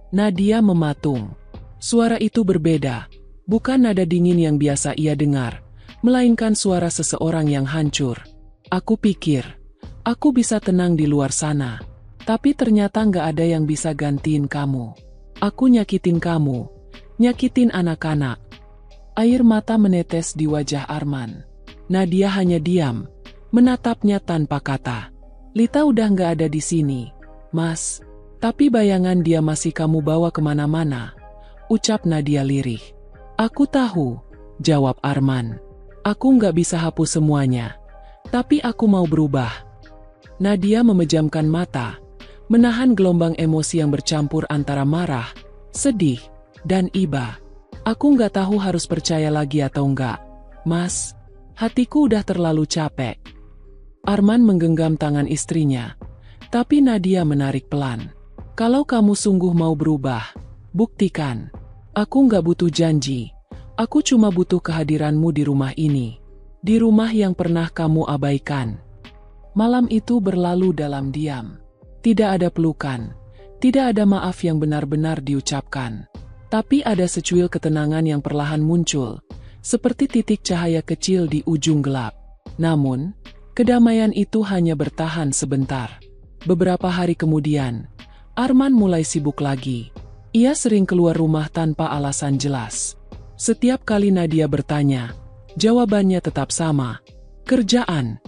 Nadia mematung. Suara itu berbeda. Bukan nada dingin yang biasa ia dengar, melainkan suara seseorang yang hancur. Aku pikir, aku bisa tenang di luar sana. Tapi ternyata nggak ada yang bisa gantiin kamu. Aku nyakitin kamu, nyakitin anak-anak. Air mata menetes di wajah Arman. Nadia hanya diam, menatapnya tanpa kata. Lita udah nggak ada di sini, Mas. Tapi bayangan dia masih kamu bawa kemana-mana, ucap Nadia lirih. Aku tahu, jawab Arman. Aku nggak bisa hapus semuanya, tapi aku mau berubah. Nadia memejamkan mata, menahan gelombang emosi yang bercampur antara marah, sedih, dan iba. Aku nggak tahu harus percaya lagi atau enggak, Mas. Hatiku udah terlalu capek. Arman menggenggam tangan istrinya, tapi Nadia menarik pelan. Kalau kamu sungguh mau berubah, buktikan. Aku nggak butuh janji. Aku cuma butuh kehadiranmu di rumah ini. Di rumah yang pernah kamu abaikan. Malam itu berlalu dalam diam. Tidak ada pelukan. Tidak ada maaf yang benar-benar diucapkan. Tapi ada secuil ketenangan yang perlahan muncul. seperti titik cahaya kecil di ujung gelap. Namun, kedamaian itu hanya bertahan sebentar. Beberapa hari kemudian, Arman mulai sibuk lagi. Ia sering keluar rumah tanpa alasan jelas. Setiap kali Nadia bertanya, jawabannya tetap sama, kerjaan.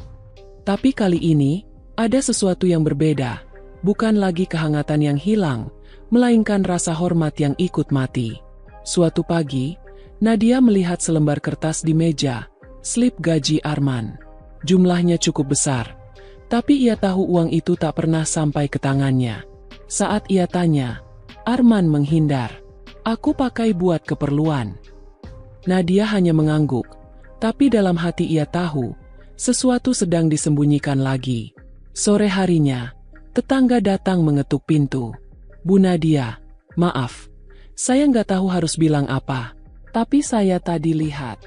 Tapi kali ini, ada sesuatu yang berbeda. Bukan lagi kehangatan yang hilang, melainkan rasa hormat yang ikut mati. Suatu pagi, Nadia melihat selembar kertas di meja, slip gaji Arman. Jumlahnya cukup besar, tapi ia tahu uang itu tak pernah sampai ke tangannya. Saat ia tanya, Arman menghindar. Aku pakai buat keperluan. Nadia hanya mengangguk, tapi dalam hati ia tahu, sesuatu sedang disembunyikan lagi. Sore harinya, tetangga datang mengetuk pintu. Bu Nadia, maaf, saya nggak tahu harus bilang apa, tapi saya tadi lihat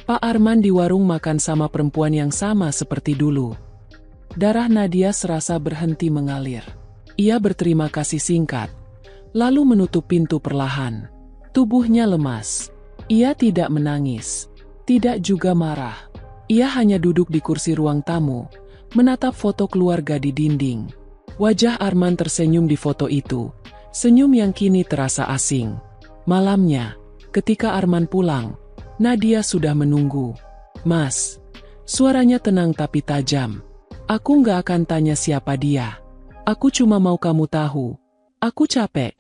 Pak Arman di warung makan sama perempuan yang sama seperti dulu. Darah Nadia serasa berhenti mengalir. Ia berterima kasih singkat, lalu menutup pintu perlahan. Tubuhnya lemas. Ia tidak menangis, tidak juga marah. Ia hanya duduk di kursi ruang tamu, menatap foto keluarga di dinding. Wajah Arman tersenyum di foto itu, senyum yang kini terasa asing. Malamnya, ketika Arman pulang, Nadia sudah menunggu. Mas, suaranya tenang tapi tajam. Aku nggak akan tanya siapa dia. Aku cuma mau kamu tahu, aku capek.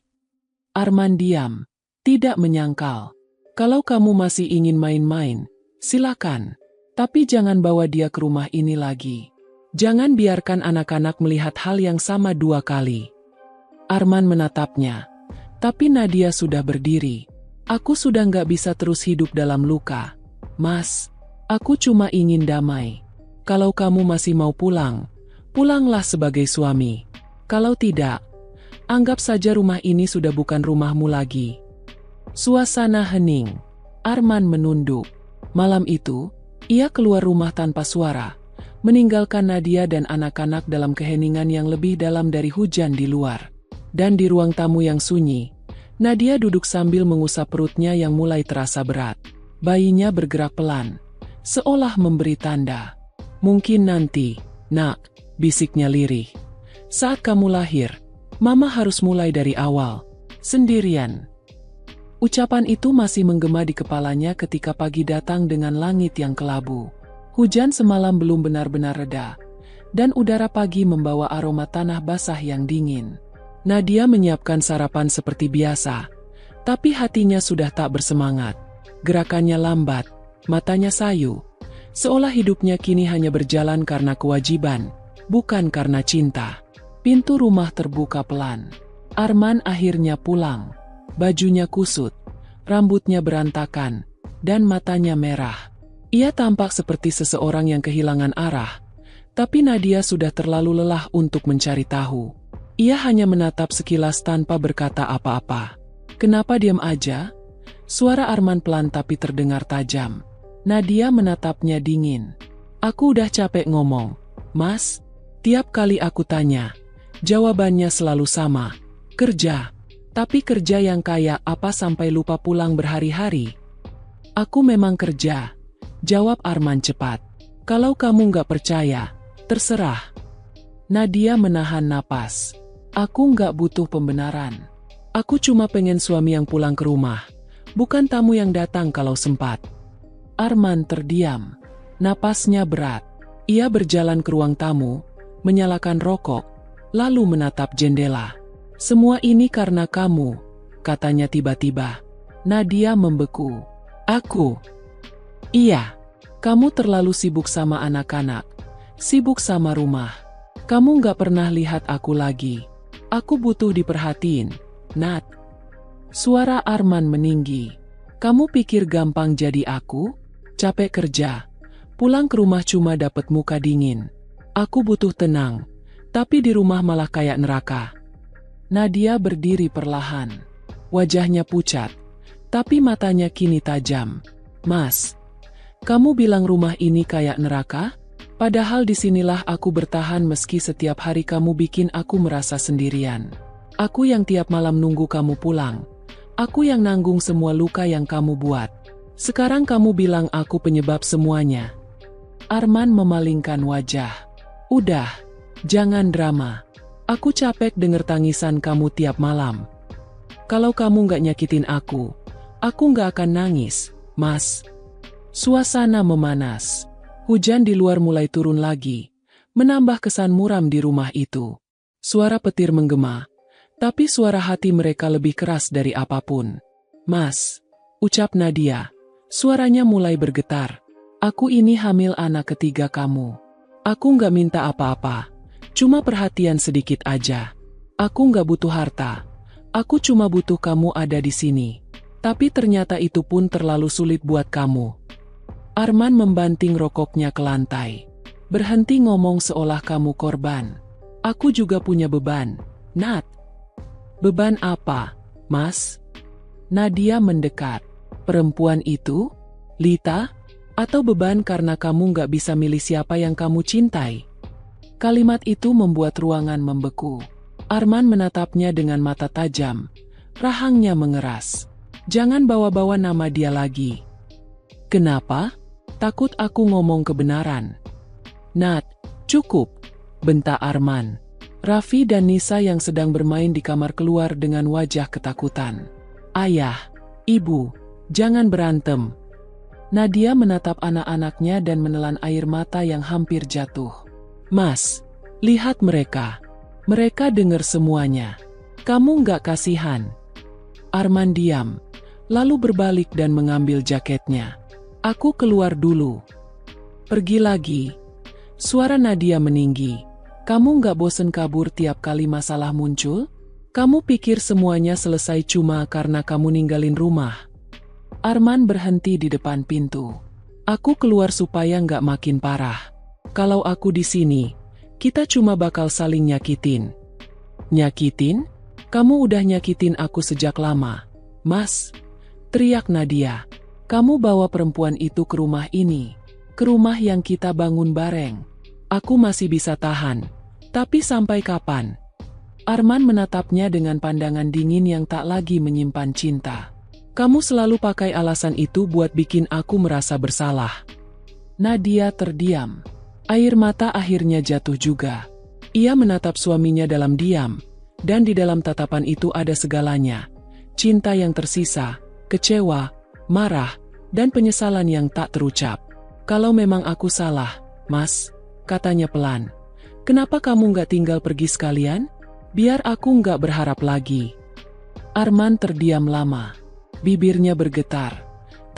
Arman diam, tidak menyangkal. Kalau kamu masih ingin main-main, silakan. Tapi jangan bawa dia ke rumah ini lagi. Jangan biarkan anak-anak melihat hal yang sama 2 kali. Arman menatapnya, tapi Nadia sudah berdiri. Aku sudah nggak bisa terus hidup dalam luka. Mas, aku cuma ingin damai. Kalau kamu masih mau pulang, pulanglah sebagai suami. Kalau tidak, anggap saja rumah ini sudah bukan rumahmu lagi. Suasana hening. Arman menunduk. Malam itu, ia keluar rumah tanpa suara, meninggalkan Nadia dan anak-anak dalam keheningan yang lebih dalam dari hujan di luar. Dan di ruang tamu yang sunyi, Nadia duduk sambil mengusap perutnya yang mulai terasa berat. Bayinya bergerak pelan, seolah memberi tanda. Mungkin nanti, nak, bisiknya lirih. Saat kamu lahir, mama harus mulai dari awal, sendirian. Ucapan itu masih menggema di kepalanya ketika pagi datang dengan langit yang kelabu. Hujan semalam belum benar-benar reda, dan udara pagi membawa aroma tanah basah yang dingin. Nadia menyiapkan sarapan seperti biasa, tapi hatinya sudah tak bersemangat. Gerakannya lambat, matanya sayu, seolah hidupnya kini hanya berjalan karena kewajiban, bukan karena cinta. Pintu rumah terbuka pelan. Arman akhirnya pulang. Bajunya kusut, rambutnya berantakan, dan matanya merah. Ia tampak seperti seseorang yang kehilangan arah, tapi Nadia sudah terlalu lelah untuk mencari tahu. Ia hanya menatap sekilas tanpa berkata apa-apa. Kenapa diam aja? Suara Arman pelan tapi terdengar tajam. Nadia menatapnya dingin. Aku udah capek ngomong, Mas. Tiap kali aku tanya, jawabannya selalu sama. Kerja. Tapi kerja yang kayak apa sampai lupa pulang berhari-hari? Aku memang kerja, jawab Arman cepat. Kalau kamu nggak percaya, terserah. Nadia menahan napas. Aku nggak butuh pembenaran. Aku cuma pengen suami yang pulang ke rumah, bukan tamu yang datang kalau sempat. Arman terdiam. Napasnya berat. Ia berjalan ke ruang tamu, menyalakan rokok, lalu menatap jendela. Semua ini karena kamu, katanya tiba-tiba. Nadia membeku. Aku? Iya. Kamu terlalu sibuk sama anak-anak, sibuk sama rumah. Kamu nggak pernah lihat aku lagi. Aku butuh diperhatiin, Nat. Suara Arman meninggi. Kamu pikir gampang jadi aku? Capek kerja, pulang ke rumah cuma dapat muka dingin. Aku butuh tenang, tapi di rumah malah kayak neraka. Nadia berdiri perlahan. Wajahnya pucat, tapi matanya kini tajam. Mas, kamu bilang rumah ini kayak neraka? Padahal disinilah aku bertahan meski setiap hari kamu bikin aku merasa sendirian. Aku yang tiap malam nunggu kamu pulang. Aku yang nanggung semua luka yang kamu buat. Sekarang kamu bilang aku penyebab semuanya. Arman memalingkan wajah. Udah, jangan drama. Aku capek denger tangisan kamu tiap malam. Kalau kamu gak nyakitin aku gak akan nangis, Mas. Suasana memanas. Hujan di luar mulai turun lagi, menambah kesan muram di rumah itu. Suara petir menggema, tapi suara hati mereka lebih keras dari apapun. Mas, ucap Nadia. Suaranya mulai bergetar. Aku ini hamil anak ketiga kamu. Aku nggak minta apa-apa, cuma perhatian sedikit aja. Aku nggak butuh harta. Aku cuma butuh kamu ada di sini. Tapi ternyata itu pun terlalu sulit buat kamu. Arman membanting rokoknya ke lantai. Berhenti ngomong seolah kamu korban. Aku juga punya beban, Nat. Beban apa, Mas? Nadia mendekat. Perempuan itu? Lita? Atau beban karena kamu gak bisa milih siapa yang kamu cintai? Kalimat itu membuat ruangan membeku. Arman menatapnya dengan mata tajam. Rahangnya mengeras. Jangan bawa-bawa nama dia lagi. Kenapa? Takut aku ngomong kebenaran. Nat, cukup, bentak Arman. Raffi dan Nisa yang sedang bermain di kamar keluar dengan wajah ketakutan. Ayah, ibu, jangan berantem. Nadia menatap anak-anaknya dan menelan air mata yang hampir jatuh. Mas, lihat mereka. Mereka dengar semuanya. Kamu nggak kasihan? Arman diam, lalu berbalik dan mengambil jaketnya. Aku keluar dulu. Pergi lagi. Suara Nadia meninggi. Kamu nggak bosen kabur tiap kali masalah muncul? Kamu pikir semuanya selesai cuma karena kamu ninggalin rumah? Arman berhenti di depan pintu. Aku keluar supaya nggak makin parah. Kalau aku di sini, kita cuma bakal saling nyakitin. Nyakitin? Kamu udah nyakitin aku sejak lama, Mas. Teriak Nadia. Kamu bawa perempuan itu ke rumah ini. Ke rumah yang kita bangun bareng. Aku masih bisa tahan. Tapi sampai kapan? Arman menatapnya dengan pandangan dingin yang tak lagi menyimpan cinta. Kamu selalu pakai alasan itu buat bikin aku merasa bersalah. Nadia terdiam. Air mata akhirnya jatuh juga. Ia menatap suaminya dalam diam. Dan di dalam tatapan itu ada segalanya. Cinta yang tersisa, kecewa, marah, dan penyesalan yang tak terucap. Kalau memang aku salah, Mas, katanya pelan. Kenapa kamu nggak tinggal pergi sekalian? Biar aku nggak berharap lagi. Arman terdiam lama. Bibirnya bergetar.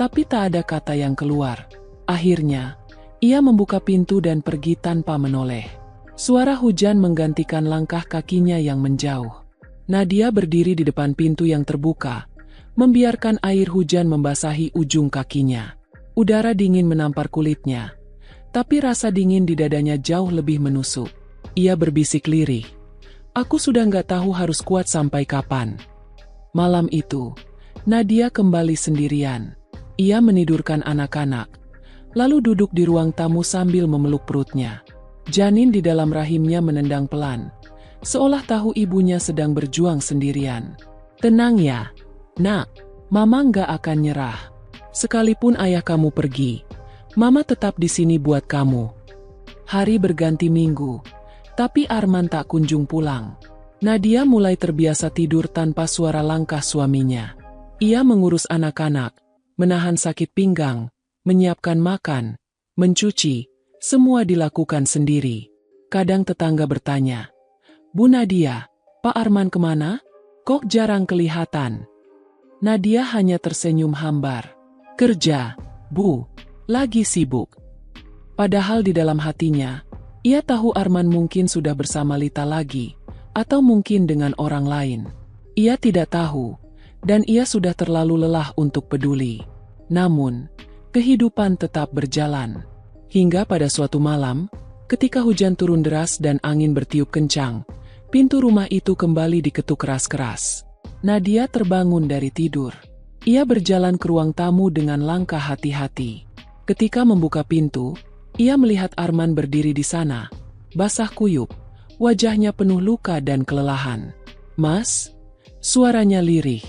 Tapi tak ada kata yang keluar. Akhirnya, ia membuka pintu dan pergi tanpa menoleh. Suara hujan menggantikan langkah kakinya yang menjauh. Nadia berdiri di depan pintu yang terbuka, membiarkan air hujan membasahi ujung kakinya. Udara dingin menampar kulitnya, tapi rasa dingin di dadanya jauh lebih menusuk. Ia berbisik lirih. Aku sudah nggak tahu harus kuat sampai kapan. Malam itu, Nadia kembali sendirian. Ia menidurkan anak-anak, lalu duduk di ruang tamu sambil memeluk perutnya. Janin di dalam rahimnya menendang pelan, seolah tahu ibunya sedang berjuang sendirian. Tenang ya, Nak, Mama nggak akan nyerah. Sekalipun ayah kamu pergi, Mama tetap di sini buat kamu. Hari berganti minggu, tapi Arman tak kunjung pulang. Nadia mulai terbiasa tidur tanpa suara langkah suaminya. Ia mengurus anak-anak, menahan sakit pinggang, menyiapkan makan, mencuci, semua dilakukan sendiri. Kadang tetangga bertanya, Bu Nadia, Pak Arman kemana? Kok jarang kelihatan? Nadia hanya tersenyum hambar. Kerja, Bu, lagi sibuk. Padahal di dalam hatinya, ia tahu Arman mungkin sudah bersama Lita lagi, atau mungkin dengan orang lain. Ia tidak tahu. Dan ia sudah terlalu lelah untuk peduli. Namun, kehidupan tetap berjalan. Hingga pada suatu malam, ketika hujan turun deras dan angin bertiup kencang, pintu rumah itu kembali diketuk keras-keras. Nadia terbangun dari tidur. Ia berjalan ke ruang tamu dengan langkah hati-hati. Ketika membuka pintu, ia melihat Arman berdiri di sana, basah kuyup, wajahnya penuh luka dan kelelahan. Mas? Suaranya lirih.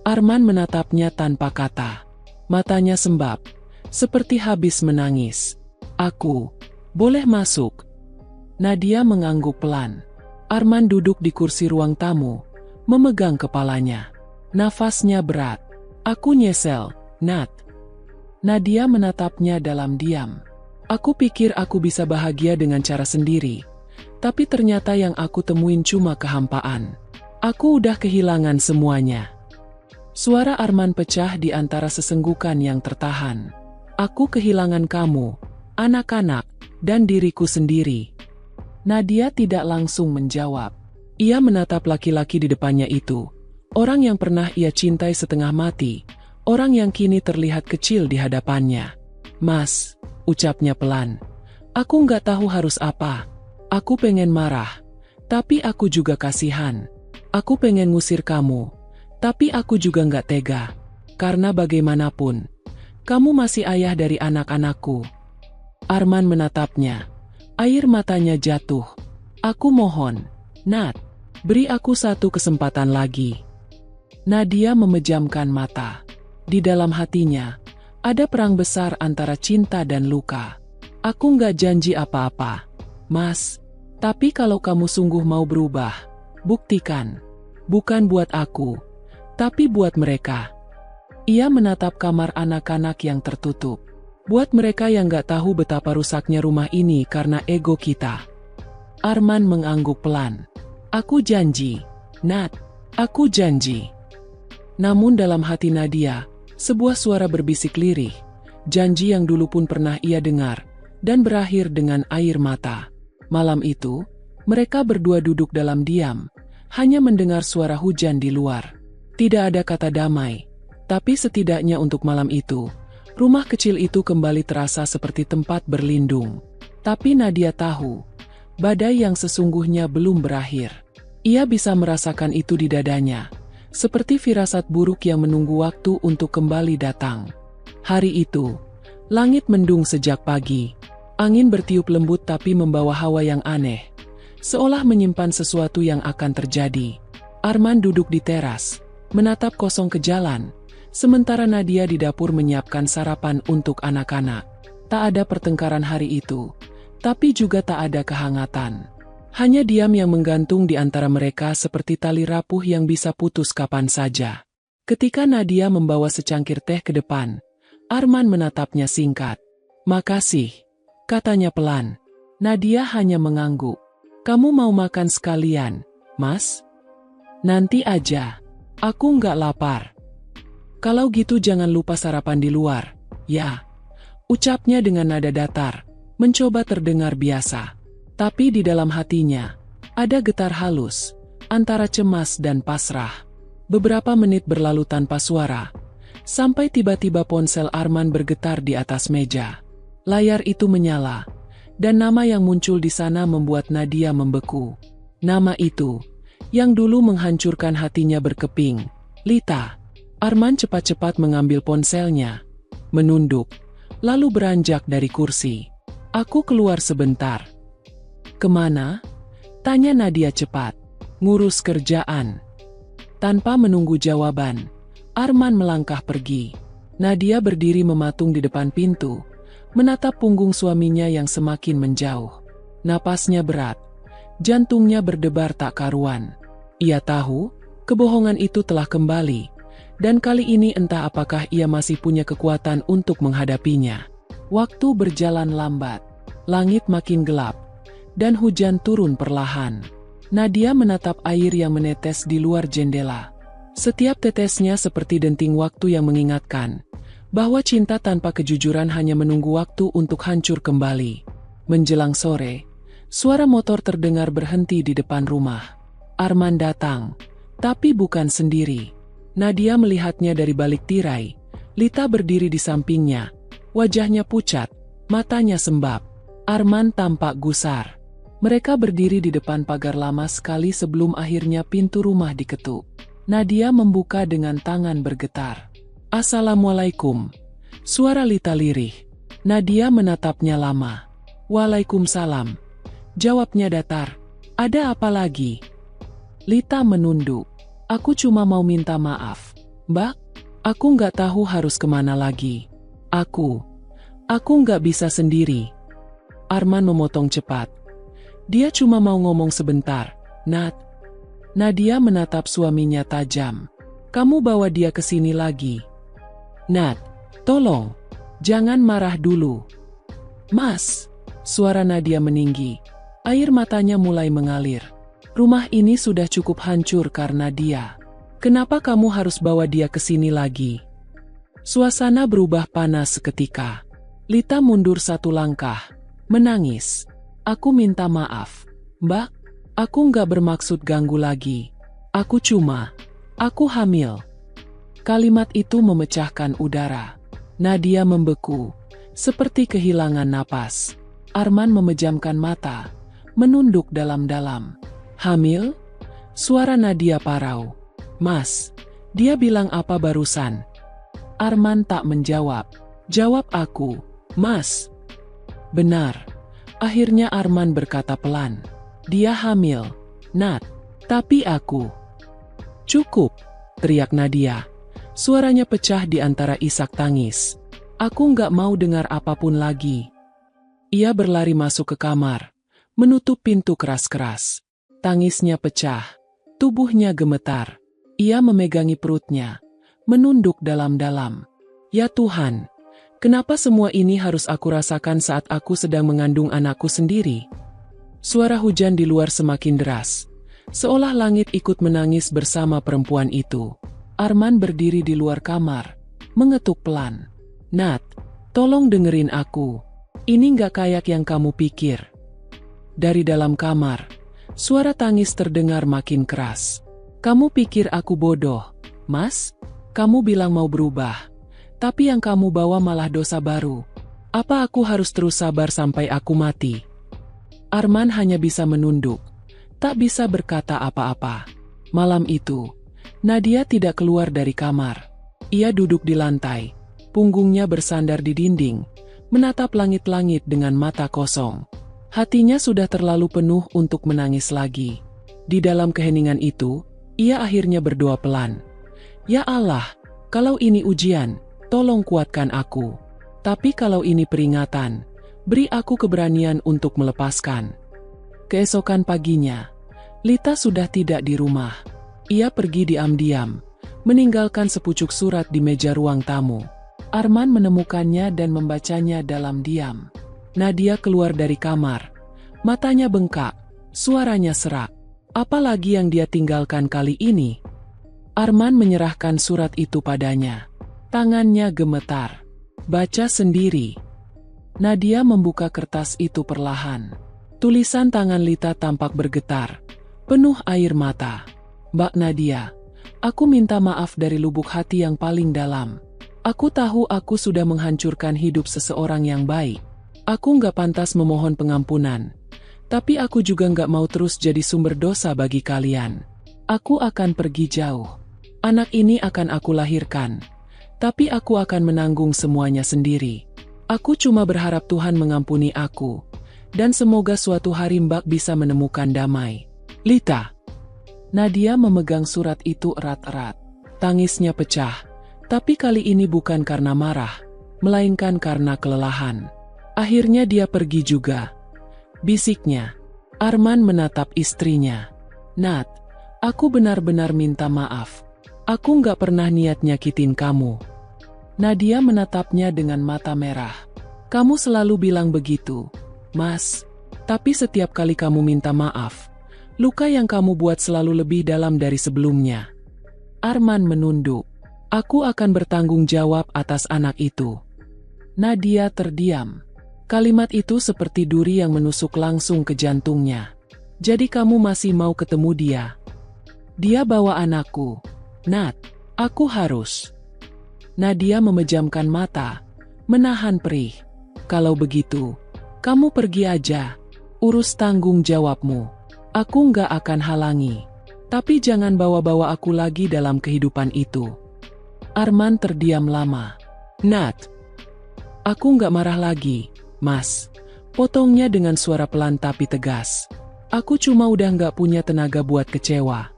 Arman menatapnya tanpa kata. Matanya sembab, seperti habis menangis. Aku, boleh masuk? Nadia mengangguk pelan. Arman duduk di kursi ruang tamu, memegang kepalanya. Nafasnya berat. Aku nyesel, Nat. Nadia menatapnya dalam diam. Aku pikir aku bisa bahagia dengan cara sendiri, tapi ternyata yang aku temuin cuma kehampaan. Aku udah kehilangan semuanya. Suara Arman pecah di antara sesenggukan yang tertahan. Aku kehilangan kamu, anak-anak, dan diriku sendiri. Nadia tidak langsung menjawab. Ia menatap laki-laki di depannya itu. Orang yang pernah ia cintai setengah mati. Orang yang kini terlihat kecil di hadapannya. Mas, ucapnya pelan. Aku nggak tahu harus apa. Aku pengen marah. Tapi aku juga kasihan. Aku pengen ngusir kamu. Tapi aku juga nggak tega. Karena bagaimanapun, kamu masih ayah dari anak-anakku. Arman menatapnya. Air matanya jatuh. Aku mohon, Nat, beri aku satu kesempatan lagi. Nadia memejamkan mata. Di dalam hatinya, ada perang besar antara cinta dan luka. Aku nggak janji apa-apa, Mas. Tapi kalau kamu sungguh mau berubah, buktikan. Bukan buat aku, tapi buat mereka. Ia menatap kamar anak-anak yang tertutup. Buat mereka yang gak tahu betapa rusaknya rumah ini karena ego kita. Arman mengangguk pelan. Aku janji, Nat. Aku janji. Namun dalam hati Nadia, sebuah suara berbisik lirih. Janji yang dulu pun pernah ia dengar, dan berakhir dengan air mata. Malam itu, mereka berdua duduk dalam diam, hanya mendengar suara hujan di luar. Tidak ada kata damai, tapi setidaknya untuk malam itu, rumah kecil itu kembali terasa seperti tempat berlindung. Tapi Nadia tahu, badai yang sesungguhnya belum berakhir. Ia bisa merasakan itu di dadanya, seperti firasat buruk yang menunggu waktu untuk kembali datang. Hari itu, langit mendung sejak pagi. Angin bertiup lembut tapi membawa hawa yang aneh, seolah menyimpan sesuatu yang akan terjadi. Arman duduk di teras, menatap kosong ke jalan, sementara Nadia di dapur menyiapkan sarapan untuk anak-anak. Tak ada pertengkaran hari itu, tapi juga tak ada kehangatan. Hanya diam yang menggantung di antara mereka seperti tali rapuh yang bisa putus kapan saja. Ketika Nadia membawa secangkir teh ke depan, Arman menatapnya singkat. Makasih, katanya pelan. Nadia hanya mengangguk. Kamu mau makan sekalian, Mas? Nanti aja. Aku nggak lapar. Kalau gitu jangan lupa sarapan di luar, ya. Ucapnya dengan nada datar, mencoba terdengar biasa. Tapi di dalam hatinya, ada getar halus, antara cemas dan pasrah. Beberapa menit berlalu tanpa suara, sampai tiba-tiba ponsel Arman bergetar di atas meja. Layar itu menyala, dan nama yang muncul di sana membuat Nadia membeku. Nama itu, yang dulu menghancurkan hatinya berkeping, Lita. Arman cepat-cepat mengambil ponselnya, menunduk, lalu beranjak dari kursi. Aku keluar sebentar. Kemana? Tanya Nadia cepat. Ngurus kerjaan. Tanpa menunggu jawaban, Arman melangkah pergi. Nadia berdiri mematung di depan pintu, menatap punggung suaminya yang semakin menjauh. Napasnya berat, jantungnya berdebar tak karuan. Ia tahu, kebohongan itu telah kembali, dan kali ini entah apakah ia masih punya kekuatan untuk menghadapinya. Waktu berjalan lambat, langit makin gelap, dan hujan turun perlahan. Nadia menatap air yang menetes di luar jendela. Setiap tetesnya seperti denting waktu yang mengingatkan bahwa cinta tanpa kejujuran hanya menunggu waktu untuk hancur kembali. Menjelang sore, suara motor terdengar berhenti di depan rumah. Arman datang, tapi bukan sendiri. Nadia melihatnya dari balik tirai. Lita berdiri di sampingnya, wajahnya pucat, matanya sembab. Arman tampak gusar. Mereka berdiri di depan pagar lama sekali sebelum akhirnya pintu rumah diketuk. Nadia membuka dengan tangan bergetar. Assalamualaikum. Suara Lita lirih. Nadia menatapnya lama. Waalaikumsalam. Jawabnya datar. Ada apa lagi? Lita menunduk. Aku cuma mau minta maaf, Mbak. Aku nggak tahu harus kemana lagi. Aku nggak bisa sendiri. Arman memotong cepat. Dia cuma mau ngomong sebentar, Nat. Nadia menatap suaminya tajam. Kamu bawa dia ke sini lagi. Nat, tolong, jangan marah dulu. Mas, suara Nadia meninggi. Air matanya mulai mengalir. Rumah ini sudah cukup hancur karena dia. Kenapa kamu harus bawa dia ke sini lagi? Suasana berubah panas seketika. Lita mundur satu langkah, menangis. Aku minta maaf, Mbak. Aku nggak bermaksud ganggu lagi. Aku hamil. Kalimat itu memecahkan udara. Nadia membeku, seperti kehilangan napas. Arman memejamkan mata, menunduk dalam-dalam. Hamil? Suara Nadia parau. Mas, dia bilang apa barusan? Arman tak menjawab. Jawab aku, Mas. Benar. Akhirnya Arman berkata pelan. Dia hamil, Nat. Tapi aku. Cukup, teriak Nadia. Suaranya pecah di antara isak tangis. Aku nggak mau dengar apapun lagi. Ia berlari masuk ke kamar, menutup pintu keras-keras. Tangisnya pecah, tubuhnya gemetar. Ia memegangi perutnya, menunduk dalam-dalam. Ya Tuhan, kenapa semua ini harus aku rasakan saat aku sedang mengandung anakku sendiri? Suara hujan di luar semakin deras, seolah langit ikut menangis bersama perempuan itu. Arman berdiri di luar kamar, mengetuk pelan. Nat, tolong dengerin aku. Ini nggak kayak yang kamu pikir. Dari dalam kamar, suara tangis terdengar makin keras. Kamu pikir aku bodoh, Mas? Kamu bilang mau berubah, tapi yang kamu bawa malah dosa baru. Apa aku harus terus sabar sampai aku mati? Arman hanya bisa menunduk, tak bisa berkata apa-apa. Malam itu, Nadia tidak keluar dari kamar. Ia duduk di lantai, punggungnya bersandar di dinding, menatap langit-langit dengan mata kosong. Hatinya sudah terlalu penuh untuk menangis lagi. Di dalam keheningan itu, ia akhirnya berdoa pelan. Ya Allah, kalau ini ujian, tolong kuatkan aku. Tapi kalau ini peringatan, beri aku keberanian untuk melepaskan. Keesokan paginya, Lita sudah tidak di rumah. Ia pergi diam-diam, meninggalkan sepucuk surat di meja ruang tamu. Arman menemukannya dan membacanya dalam diam. Nadia keluar dari kamar. Matanya bengkak, suaranya serak. Apalagi yang dia tinggalkan kali ini? Arman menyerahkan surat itu padanya. Tangannya gemetar. Baca sendiri. Nadia membuka kertas itu perlahan. Tulisan tangan Lita tampak bergetar, penuh air mata. Mbak Nadia, aku minta maaf dari lubuk hati yang paling dalam. Aku tahu aku sudah menghancurkan hidup seseorang yang baik. Aku nggak pantas memohon pengampunan. Tapi aku juga nggak mau terus jadi sumber dosa bagi kalian. Aku akan pergi jauh. Anak ini akan aku lahirkan. Tapi aku akan menanggung semuanya sendiri. Aku cuma berharap Tuhan mengampuni aku. Dan semoga suatu hari Mbak bisa menemukan damai. Lita. Nadia memegang surat itu erat-erat. Tangisnya pecah. Tapi kali ini bukan karena marah, melainkan karena kelelahan. Akhirnya dia pergi juga. Bisiknya. Arman menatap istrinya. Nat, aku benar-benar minta maaf. Aku nggak pernah niat nyakitin kamu. Nadia menatapnya dengan mata merah. Kamu selalu bilang begitu, Mas. Tapi setiap kali kamu minta maaf, luka yang kamu buat selalu lebih dalam dari sebelumnya. Arman menunduk. Aku akan bertanggung jawab atas anak itu. Nadia terdiam. Kalimat itu seperti duri yang menusuk langsung ke jantungnya. Jadi kamu masih mau ketemu dia? Dia bawa anakku. Nat, aku harus. Nadia memejamkan mata, menahan perih. Kalau begitu, kamu pergi aja. Urus tanggung jawabmu. Aku nggak akan halangi. Tapi jangan bawa-bawa aku lagi dalam kehidupan itu. Arman terdiam lama. Nat, aku nggak marah lagi, Mas. Potongnya dengan suara pelan tapi tegas. Aku cuma udah nggak punya tenaga buat kecewa.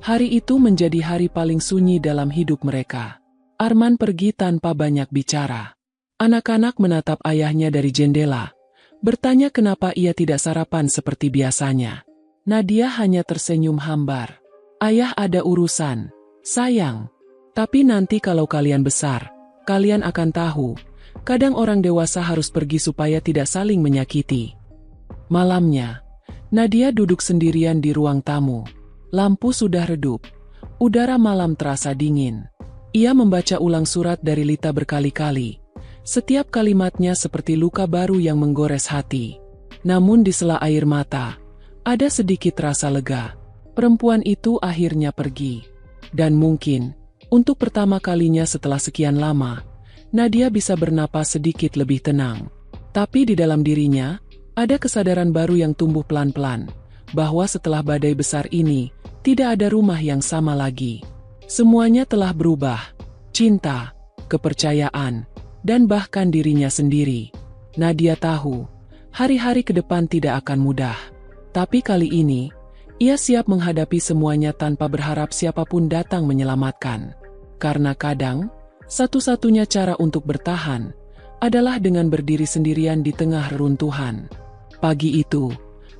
Hari itu menjadi hari paling sunyi dalam hidup mereka. Arman pergi tanpa banyak bicara. Anak-anak menatap ayahnya dari jendela, bertanya kenapa ia tidak sarapan seperti biasanya. Nadia hanya tersenyum hambar. Ayah ada urusan, sayang. Tapi nanti kalau kalian besar, kalian akan tahu. Kadang orang dewasa harus pergi supaya tidak saling menyakiti. Malamnya, Nadia duduk sendirian di ruang tamu. Lampu sudah redup. Udara malam terasa dingin. Ia membaca ulang surat dari Lita berkali-kali. Setiap kalimatnya seperti luka baru yang menggores hati. Namun di sela air mata, ada sedikit rasa lega. Perempuan itu akhirnya pergi. Dan mungkin, untuk pertama kalinya setelah sekian lama, Nadia bisa bernapas sedikit lebih tenang. Tapi di dalam dirinya, ada kesadaran baru yang tumbuh pelan-pelan, bahwa setelah badai besar ini, tidak ada rumah yang sama lagi. Semuanya telah berubah. Cinta, kepercayaan, dan bahkan dirinya sendiri. Nadia tahu, hari-hari ke depan tidak akan mudah. Tapi kali ini, ia siap menghadapi semuanya tanpa berharap siapapun datang menyelamatkan. Karena kadang, satu-satunya cara untuk bertahan adalah dengan berdiri sendirian di tengah reruntuhan. Pagi itu,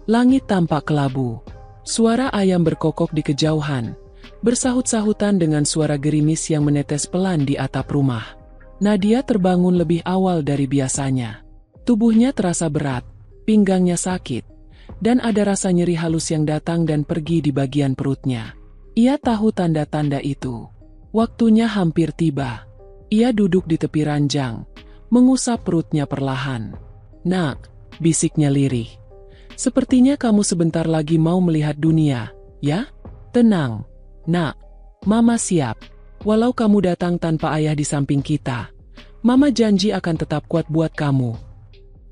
langit tampak kelabu. Suara ayam berkokok di kejauhan, bersahut-sahutan dengan suara gerimis yang menetes pelan di atap rumah. Nadia terbangun lebih awal dari biasanya. Tubuhnya terasa berat, pinggangnya sakit, dan ada rasa nyeri halus yang datang dan pergi di bagian perutnya. Ia tahu tanda-tanda itu. Waktunya hampir tiba. Ia duduk di tepi ranjang, mengusap perutnya perlahan. "Nak," bisiknya lirih. "Sepertinya kamu sebentar lagi mau melihat dunia, ya? Tenang, nak. Mama siap. Walau kamu datang tanpa ayah di samping kita, Mama janji akan tetap kuat buat kamu."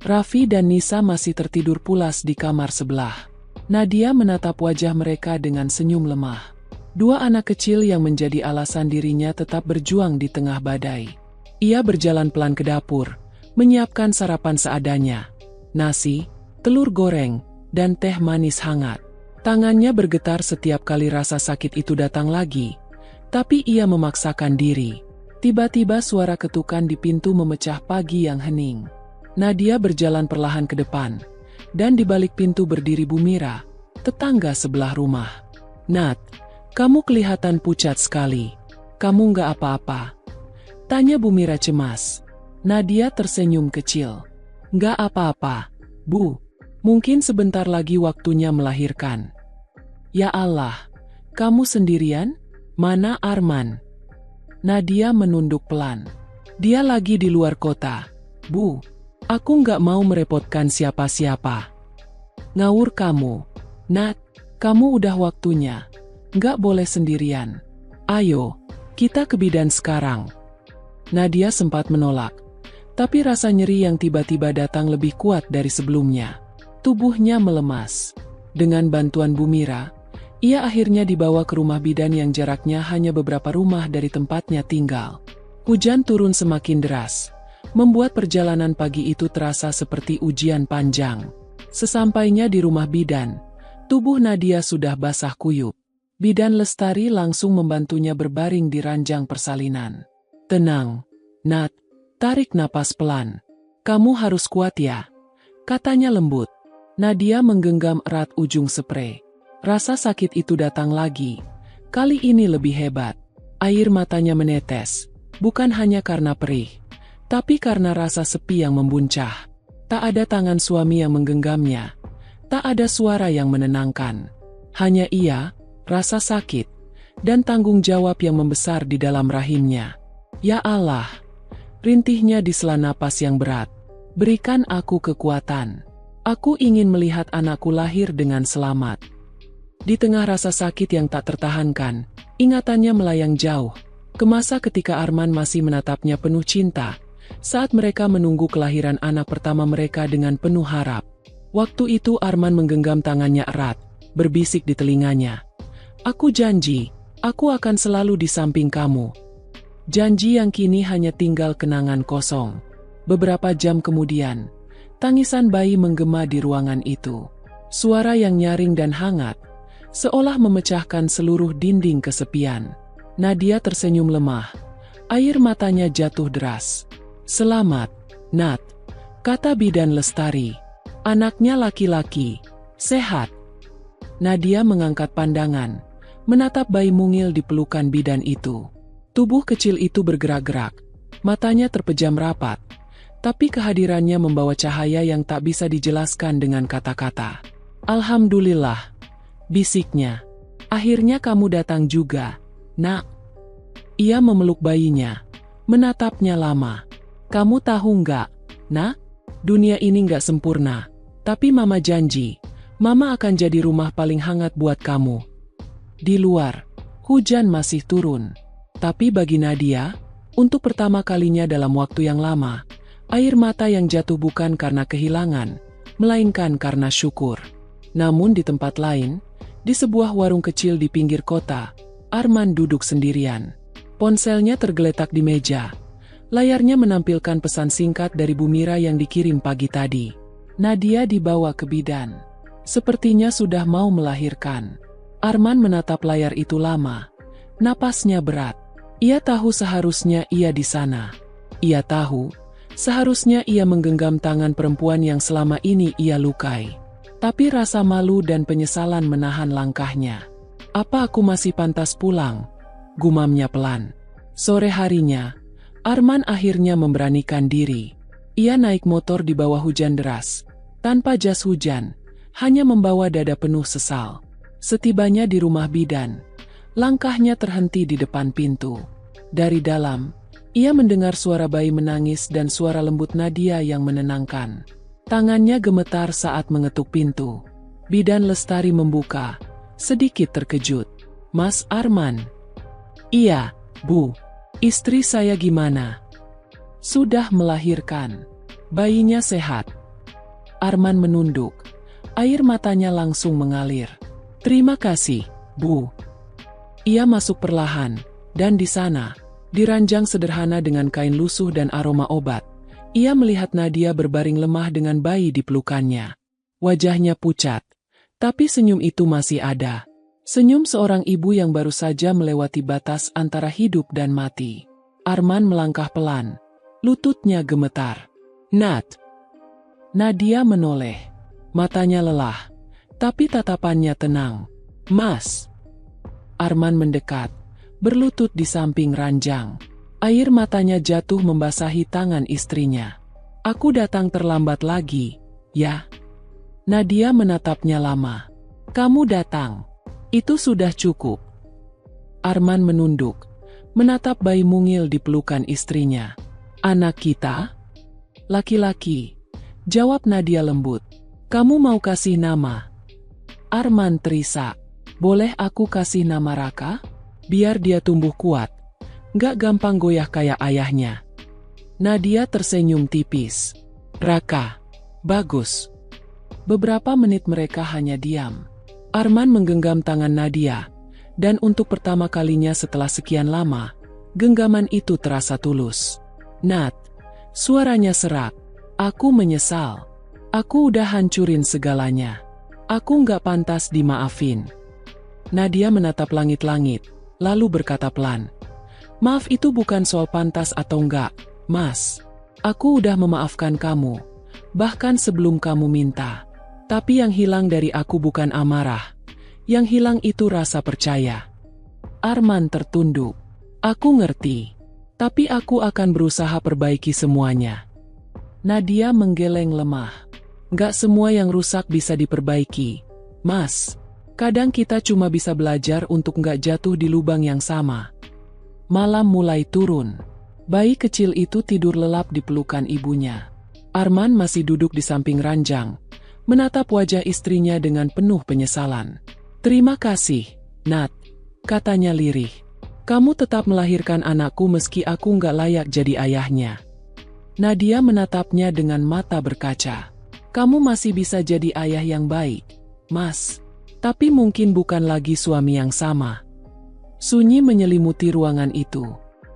Raffi dan Nisa masih tertidur pulas di kamar sebelah. Nadia menatap wajah mereka dengan senyum lemah. Dua anak kecil yang menjadi alasan dirinya tetap berjuang di tengah badai. Ia berjalan pelan ke dapur, menyiapkan sarapan seadanya. Nasi, telur goreng, dan teh manis hangat. Tangannya bergetar setiap kali rasa sakit itu datang lagi. Tapi ia memaksakan diri. Tiba-tiba suara ketukan di pintu memecah pagi yang hening. Nadia berjalan perlahan ke depan. Dan di balik pintu berdiri Bu Mira, tetangga sebelah rumah. "Nat, kamu kelihatan pucat sekali. Kamu nggak apa-apa?" tanya Bu Mira cemas. Nadia tersenyum kecil. "Nggak apa-apa, Bu. Mungkin sebentar lagi waktunya melahirkan." "Ya Allah, kamu sendirian? Mana Arman?" Nadia menunduk pelan. "Dia lagi di luar kota, Bu. Aku nggak mau merepotkan siapa-siapa." "Ngawur kamu, Nat. Kamu udah waktunya. Nggak boleh sendirian. Ayo, kita ke bidan sekarang." Nadia sempat menolak, tapi rasa nyeri yang tiba-tiba datang lebih kuat dari sebelumnya. Tubuhnya melemas. Dengan bantuan Bu Mira, ia akhirnya dibawa ke rumah bidan yang jaraknya hanya beberapa rumah dari tempatnya tinggal. Hujan turun semakin deras, membuat perjalanan pagi itu terasa seperti ujian panjang. Sesampainya di rumah bidan, tubuh Nadia sudah basah kuyup. Bidan Lestari langsung membantunya berbaring di ranjang persalinan. "Tenang, Nat. Tarik napas pelan. Kamu harus kuat ya," katanya lembut. Nadia menggenggam erat ujung sprei. Rasa sakit itu datang lagi. Kali ini lebih hebat. Air matanya menetes. Bukan hanya karena perih, tapi karena rasa sepi yang membuncah. Tak ada tangan suami yang menggenggamnya. Tak ada suara yang menenangkan. Hanya ia, rasa sakit, dan tanggung jawab yang membesar di dalam rahimnya. "Ya Allah," rintihnya di sela napas yang berat. "Berikan aku kekuatan. Aku ingin melihat anakku lahir dengan selamat." Di tengah rasa sakit yang tak tertahankan, ingatannya melayang jauh, ke masa ketika Arman masih menatapnya penuh cinta, saat mereka menunggu kelahiran anak pertama mereka dengan penuh harap. Waktu itu Arman menggenggam tangannya erat, berbisik di telinganya, "Aku janji, aku akan selalu di samping kamu." Janji yang kini hanya tinggal kenangan kosong. Beberapa jam kemudian, tangisan bayi menggema di ruangan itu. Suara yang nyaring dan hangat, seolah memecahkan seluruh dinding kesepian. Nadia tersenyum lemah. Air matanya jatuh deras. "Selamat, Nat," kata bidan Lestari. "Anaknya laki-laki, sehat." Nadia mengangkat pandangan, menatap bayi mungil di pelukan bidan itu. Tubuh kecil itu bergerak-gerak, matanya terpejam rapat, tapi kehadirannya membawa cahaya yang tak bisa dijelaskan dengan kata-kata. "Alhamdulillah," bisiknya. "Akhirnya kamu datang juga, Nak." Ia memeluk bayinya, menatapnya lama. "Kamu tahu nggak, Nak? Dunia ini nggak sempurna, tapi Mama janji, Mama akan jadi rumah paling hangat buat kamu." Di luar, hujan masih turun. Tapi bagi Nadia, untuk pertama kalinya dalam waktu yang lama, air mata yang jatuh bukan karena kehilangan, melainkan karena syukur. Namun di tempat lain, di sebuah warung kecil di pinggir kota, Arman duduk sendirian. Ponselnya tergeletak di meja. Layarnya menampilkan pesan singkat dari Bu Mira yang dikirim pagi tadi. Nadia dibawa ke bidan. Sepertinya sudah mau melahirkan. Arman menatap layar itu lama. Napasnya berat. Ia tahu seharusnya ia di sana. Ia tahu seharusnya ia menggenggam tangan perempuan yang selama ini ia lukai. Tapi rasa malu dan penyesalan menahan langkahnya. "Apa aku masih pantas pulang?" gumamnya pelan. Sore harinya, Arman akhirnya memberanikan diri. Ia naik motor di bawah hujan deras, tanpa jas hujan, hanya membawa dada penuh sesal. Setibanya di rumah bidan, langkahnya terhenti di depan pintu. Dari dalam, ia mendengar suara bayi menangis dan suara lembut Nadia yang menenangkan. Tangannya gemetar saat mengetuk pintu. Bidan Lestari membuka, sedikit terkejut. "Mas Arman?" "Iya, Bu. Istri saya gimana?" "Sudah melahirkan. Bayinya sehat." Arman menunduk. Air matanya langsung mengalir. "Terima kasih, Bu." Ia masuk perlahan, dan di sana, di ranjang sederhana dengan kain lusuh dan aroma obat, ia melihat Nadia berbaring lemah dengan bayi di pelukannya. Wajahnya pucat, tapi senyum itu masih ada. Senyum seorang ibu yang baru saja melewati batas antara hidup dan mati. Arman melangkah pelan, lututnya gemetar. "Nat." Nadia menoleh, matanya lelah, tapi tatapannya tenang. "Mas." Arman mendekat, berlutut di samping ranjang. Air matanya jatuh membasahi tangan istrinya. "Aku datang terlambat lagi, ya?" Nadia menatapnya lama. "Kamu datang. Itu sudah cukup." Arman menunduk, menatap bayi mungil di pelukan istrinya. "Anak kita? Laki-laki," jawab Nadia lembut. "Kamu mau kasih nama?" Arman terisak. "Boleh aku kasih nama Raka? Biar dia tumbuh kuat, gak gampang goyah kayak ayahnya." Nadia tersenyum tipis. "Raka, bagus." Beberapa menit mereka hanya diam. Arman menggenggam tangan Nadia, dan untuk pertama kalinya setelah sekian lama, genggaman itu terasa tulus. "Nat," suaranya serak. "Aku menyesal. Aku udah hancurin segalanya. Aku nggak pantas dimaafin." Nadia menatap langit-langit, lalu berkata pelan, "Maaf itu bukan soal pantas atau enggak, Mas. Aku udah memaafkan kamu, bahkan sebelum kamu minta. Tapi yang hilang dari aku bukan amarah. Yang hilang itu rasa percaya." Arman tertunduk. "Aku ngerti. Tapi aku akan berusaha perbaiki semuanya." Nadia menggeleng lemah. "Gak semua yang rusak bisa diperbaiki, Mas. Kadang kita cuma bisa belajar untuk gak jatuh di lubang yang sama." Malam mulai turun. Bayi kecil itu tidur lelap di pelukan ibunya. Arman masih duduk di samping ranjang, menatap wajah istrinya dengan penuh penyesalan. "Terima kasih, Nat," katanya lirih. "Kamu tetap melahirkan anakku meski aku nggak layak jadi ayahnya." Nadia menatapnya dengan mata berkaca. "Kamu masih bisa jadi ayah yang baik, Mas. Tapi mungkin bukan lagi suami yang sama." Sunyi menyelimuti ruangan itu.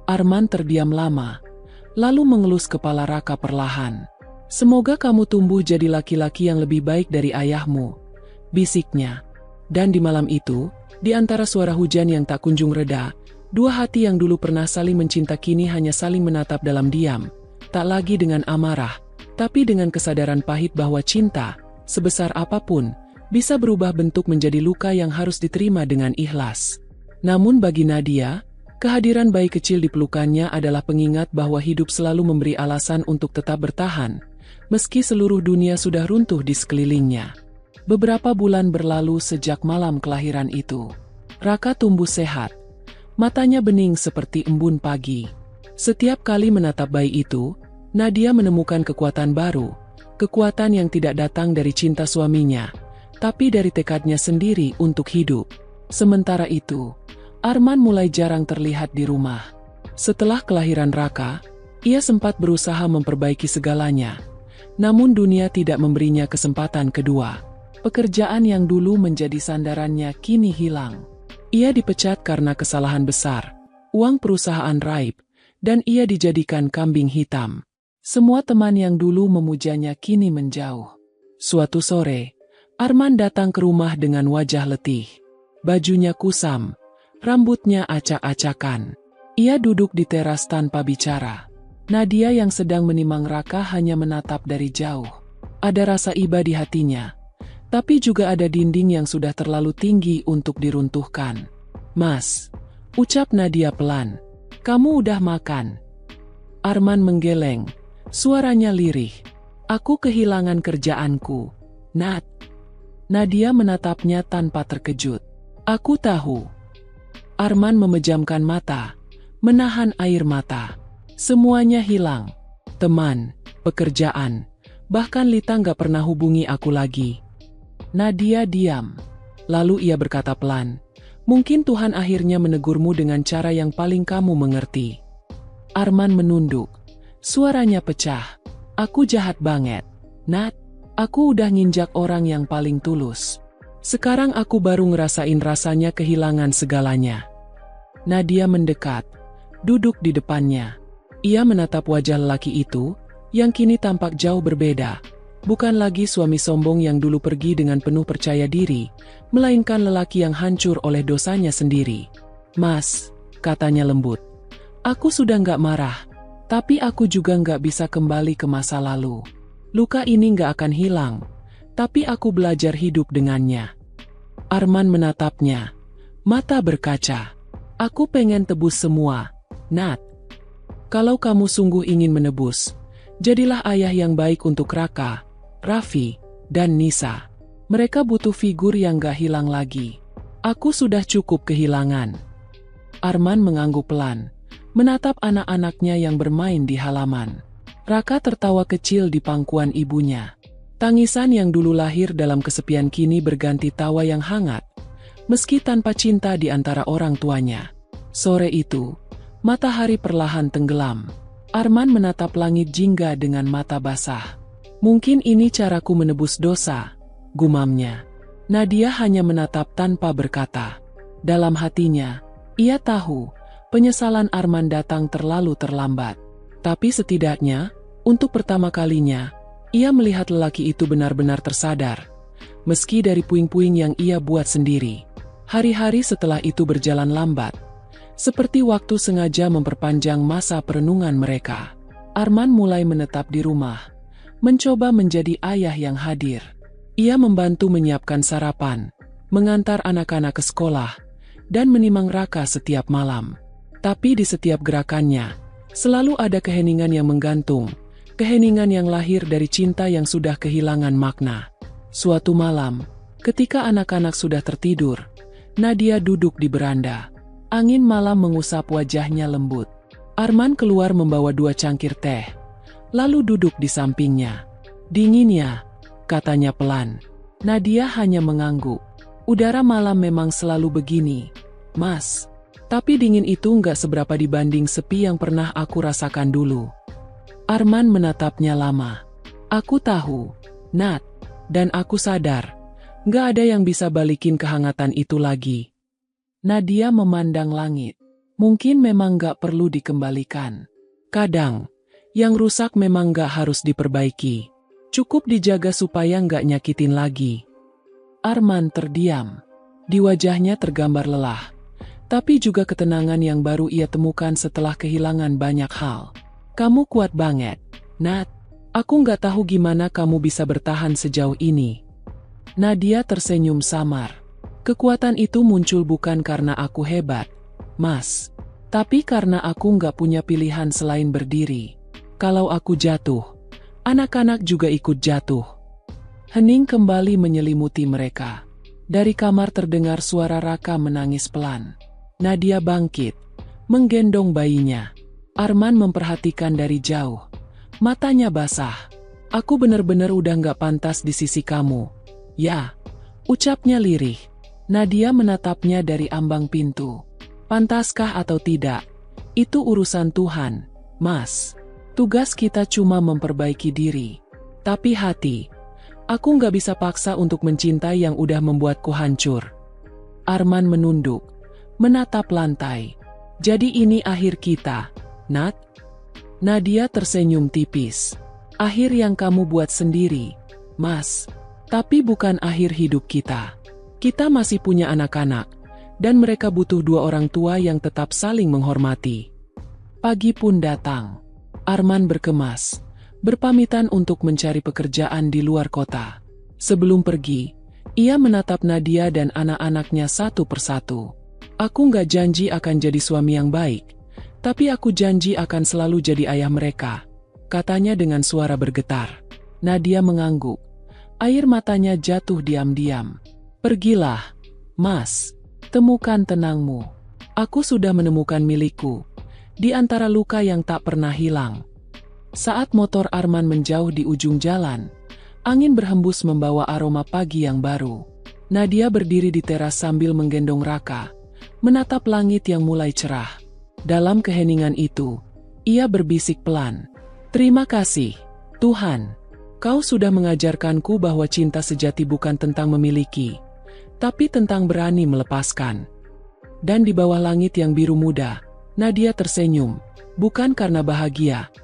Arman terdiam lama, lalu mengelus kepala Raka perlahan. "Semoga kamu tumbuh jadi laki-laki yang lebih baik dari ayahmu," bisiknya. Dan di malam itu, di antara suara hujan yang tak kunjung reda, Dua hati yang dulu pernah saling mencinta kini hanya saling menatap dalam diam, tak lagi dengan amarah, tapi dengan kesadaran pahit bahwa cinta, sebesar apapun, bisa berubah bentuk menjadi luka yang harus diterima dengan ikhlas. Namun bagi Nadia, kehadiran bayi kecil di pelukannya adalah pengingat bahwa hidup selalu memberi alasan untuk tetap bertahan, meski seluruh dunia sudah runtuh di sekelilingnya. Beberapa bulan berlalu sejak malam kelahiran itu. Raka tumbuh sehat. Matanya bening seperti embun pagi. Setiap kali menatap bayi itu, Nadia menemukan kekuatan baru. Kekuatan yang tidak datang dari cinta suaminya, tapi dari tekadnya sendiri untuk hidup. Sementara itu, Arman mulai jarang terlihat di rumah. Setelah kelahiran Raka, ia sempat berusaha memperbaiki segalanya. Namun dunia tidak memberinya kesempatan kedua. Pekerjaan yang dulu menjadi sandarannya kini hilang. Ia dipecat karena kesalahan besar, uang perusahaan raib, dan ia dijadikan kambing hitam. Semua teman yang dulu memujanya kini menjauh. Suatu sore, Arman datang ke rumah dengan wajah letih. Bajunya kusam, rambutnya acak-acakan. Ia duduk di teras tanpa bicara. Nadia yang sedang menimang Raka hanya menatap dari jauh. Ada rasa iba di hatinya. Tapi juga ada dinding yang sudah terlalu tinggi untuk diruntuhkan. Mas, ucap Nadia pelan. Kamu udah makan? Arman menggeleng. Suaranya lirih. Aku kehilangan kerjaanku, Nat. Nadia menatapnya tanpa terkejut. Aku tahu. Arman memejamkan mata, menahan air mata. Semuanya hilang. Teman, pekerjaan, bahkan Lita gak pernah hubungi aku lagi. Nadia diam. Lalu ia berkata pelan, mungkin Tuhan akhirnya menegurmu dengan cara yang paling kamu mengerti. Arman menunduk. Suaranya pecah. Aku jahat banget, Nat. Aku udah nginjak orang yang paling tulus. Sekarang aku baru ngerasain rasanya kehilangan segalanya. Nadia mendekat, duduk di depannya. Ia menatap wajah lelaki itu, yang kini tampak jauh berbeda. Bukan lagi suami sombong yang dulu pergi dengan penuh percaya diri, melainkan lelaki yang hancur oleh dosanya sendiri. Mas, katanya lembut, aku sudah nggak marah, tapi aku juga nggak bisa kembali ke masa lalu. Luka ini nggak akan hilang, tapi aku belajar hidup dengannya. Arman menatapnya, mata berkaca. Aku pengen tebus semua, Nat. Kalau kamu sungguh ingin menebus, jadilah ayah yang baik untuk Raka, Raffi, dan Nisa. Mereka butuh figur yang gak hilang lagi. Aku sudah cukup kehilangan. Arman mengangguk pelan, menatap anak-anaknya yang bermain di halaman. Raka tertawa kecil di pangkuan ibunya. Tangisan yang dulu lahir dalam kesepian kini berganti tawa yang hangat, meski tanpa cinta di antara orang tuanya. Sore itu, matahari perlahan tenggelam. Arman menatap langit jingga dengan mata basah. Mungkin ini caraku menebus dosa, gumamnya. Nadia hanya menatap tanpa berkata. Dalam hatinya, ia tahu, penyesalan Arman datang terlalu terlambat. Tapi setidaknya, untuk pertama kalinya, ia melihat lelaki itu benar-benar tersadar. Meski dari puing-puing yang ia buat sendiri. Hari-hari setelah itu berjalan lambat. Seperti waktu sengaja memperpanjang masa perenungan mereka. Arman mulai menetap di rumah. Mencoba menjadi ayah yang hadir. Ia membantu menyiapkan sarapan, mengantar anak-anak ke sekolah, dan menimang Raka setiap malam. Tapi di setiap gerakannya, selalu ada keheningan yang menggantung, keheningan yang lahir dari cinta yang sudah kehilangan makna. Suatu malam, ketika anak-anak sudah tertidur, Nadia duduk di beranda. Angin malam mengusap wajahnya lembut. Arman keluar membawa 2 cangkir teh. Lalu duduk di sampingnya. Dingin ya, katanya pelan. Nadia hanya mengangguk. Udara malam memang selalu begini, Mas. Tapi dingin itu nggak seberapa dibanding sepi yang pernah aku rasakan dulu. Arman menatapnya lama. Aku tahu, Nat, dan aku sadar, nggak ada yang bisa balikin kehangatan itu lagi. Nadia memandang langit. Mungkin memang nggak perlu dikembalikan. Kadang, yang rusak memang gak harus diperbaiki. Cukup dijaga supaya gak nyakitin lagi. Arman terdiam. Di wajahnya tergambar lelah. tapi juga ketenangan yang baru ia temukan setelah kehilangan banyak hal. Kamu kuat banget, Nat. Aku nggak tahu gimana kamu bisa bertahan sejauh ini. Nadia tersenyum samar. Kekuatan itu muncul bukan karena aku hebat, Mas. Tapi karena aku nggak punya pilihan selain berdiri. Kalau aku jatuh, anak-anak juga ikut jatuh. Hening kembali menyelimuti mereka. Dari kamar terdengar suara Raka menangis pelan. Nadia bangkit, menggendong bayinya. Arman memperhatikan dari jauh. Matanya basah. Aku bener-bener udah nggak pantas di sisi kamu. Ya, ucapnya lirih. Nadia menatapnya dari ambang pintu. Pantaskah atau tidak? Itu urusan Tuhan, Mas. Tugas kita cuma memperbaiki diri. Tapi hati, aku nggak bisa paksa untuk mencintai yang udah membuatku hancur. Arman menunduk, menatap lantai. Jadi ini akhir kita, Nat? Nadia tersenyum tipis. Akhir yang kamu buat sendiri, Mas. Tapi bukan akhir hidup kita. Kita masih punya anak-anak, dan mereka butuh dua orang tua yang tetap saling menghormati. Pagi pun datang. Arman berkemas, berpamitan untuk mencari pekerjaan di luar kota. Sebelum pergi, ia menatap Nadia dan anak-anaknya satu persatu. Aku nggak janji akan jadi suami yang baik, tapi aku janji akan selalu jadi ayah mereka, katanya dengan suara bergetar. Nadia mengangguk. Air matanya jatuh diam-diam. Pergilah, Mas. Temukan tenangmu. Aku sudah menemukan milikku. Di antara luka yang tak pernah hilang. Saat motor Arman menjauh di ujung jalan, angin berhembus membawa aroma pagi yang baru. Nadia berdiri di teras sambil menggendong Raka, menatap langit yang mulai cerah. Dalam keheningan itu, ia berbisik pelan. Terima kasih, Tuhan. Kau sudah mengajarkanku bahwa cinta sejati bukan tentang memiliki, tapi tentang berani melepaskan. Dan di bawah langit yang biru muda, Nadia tersenyum, bukan karena bahagia,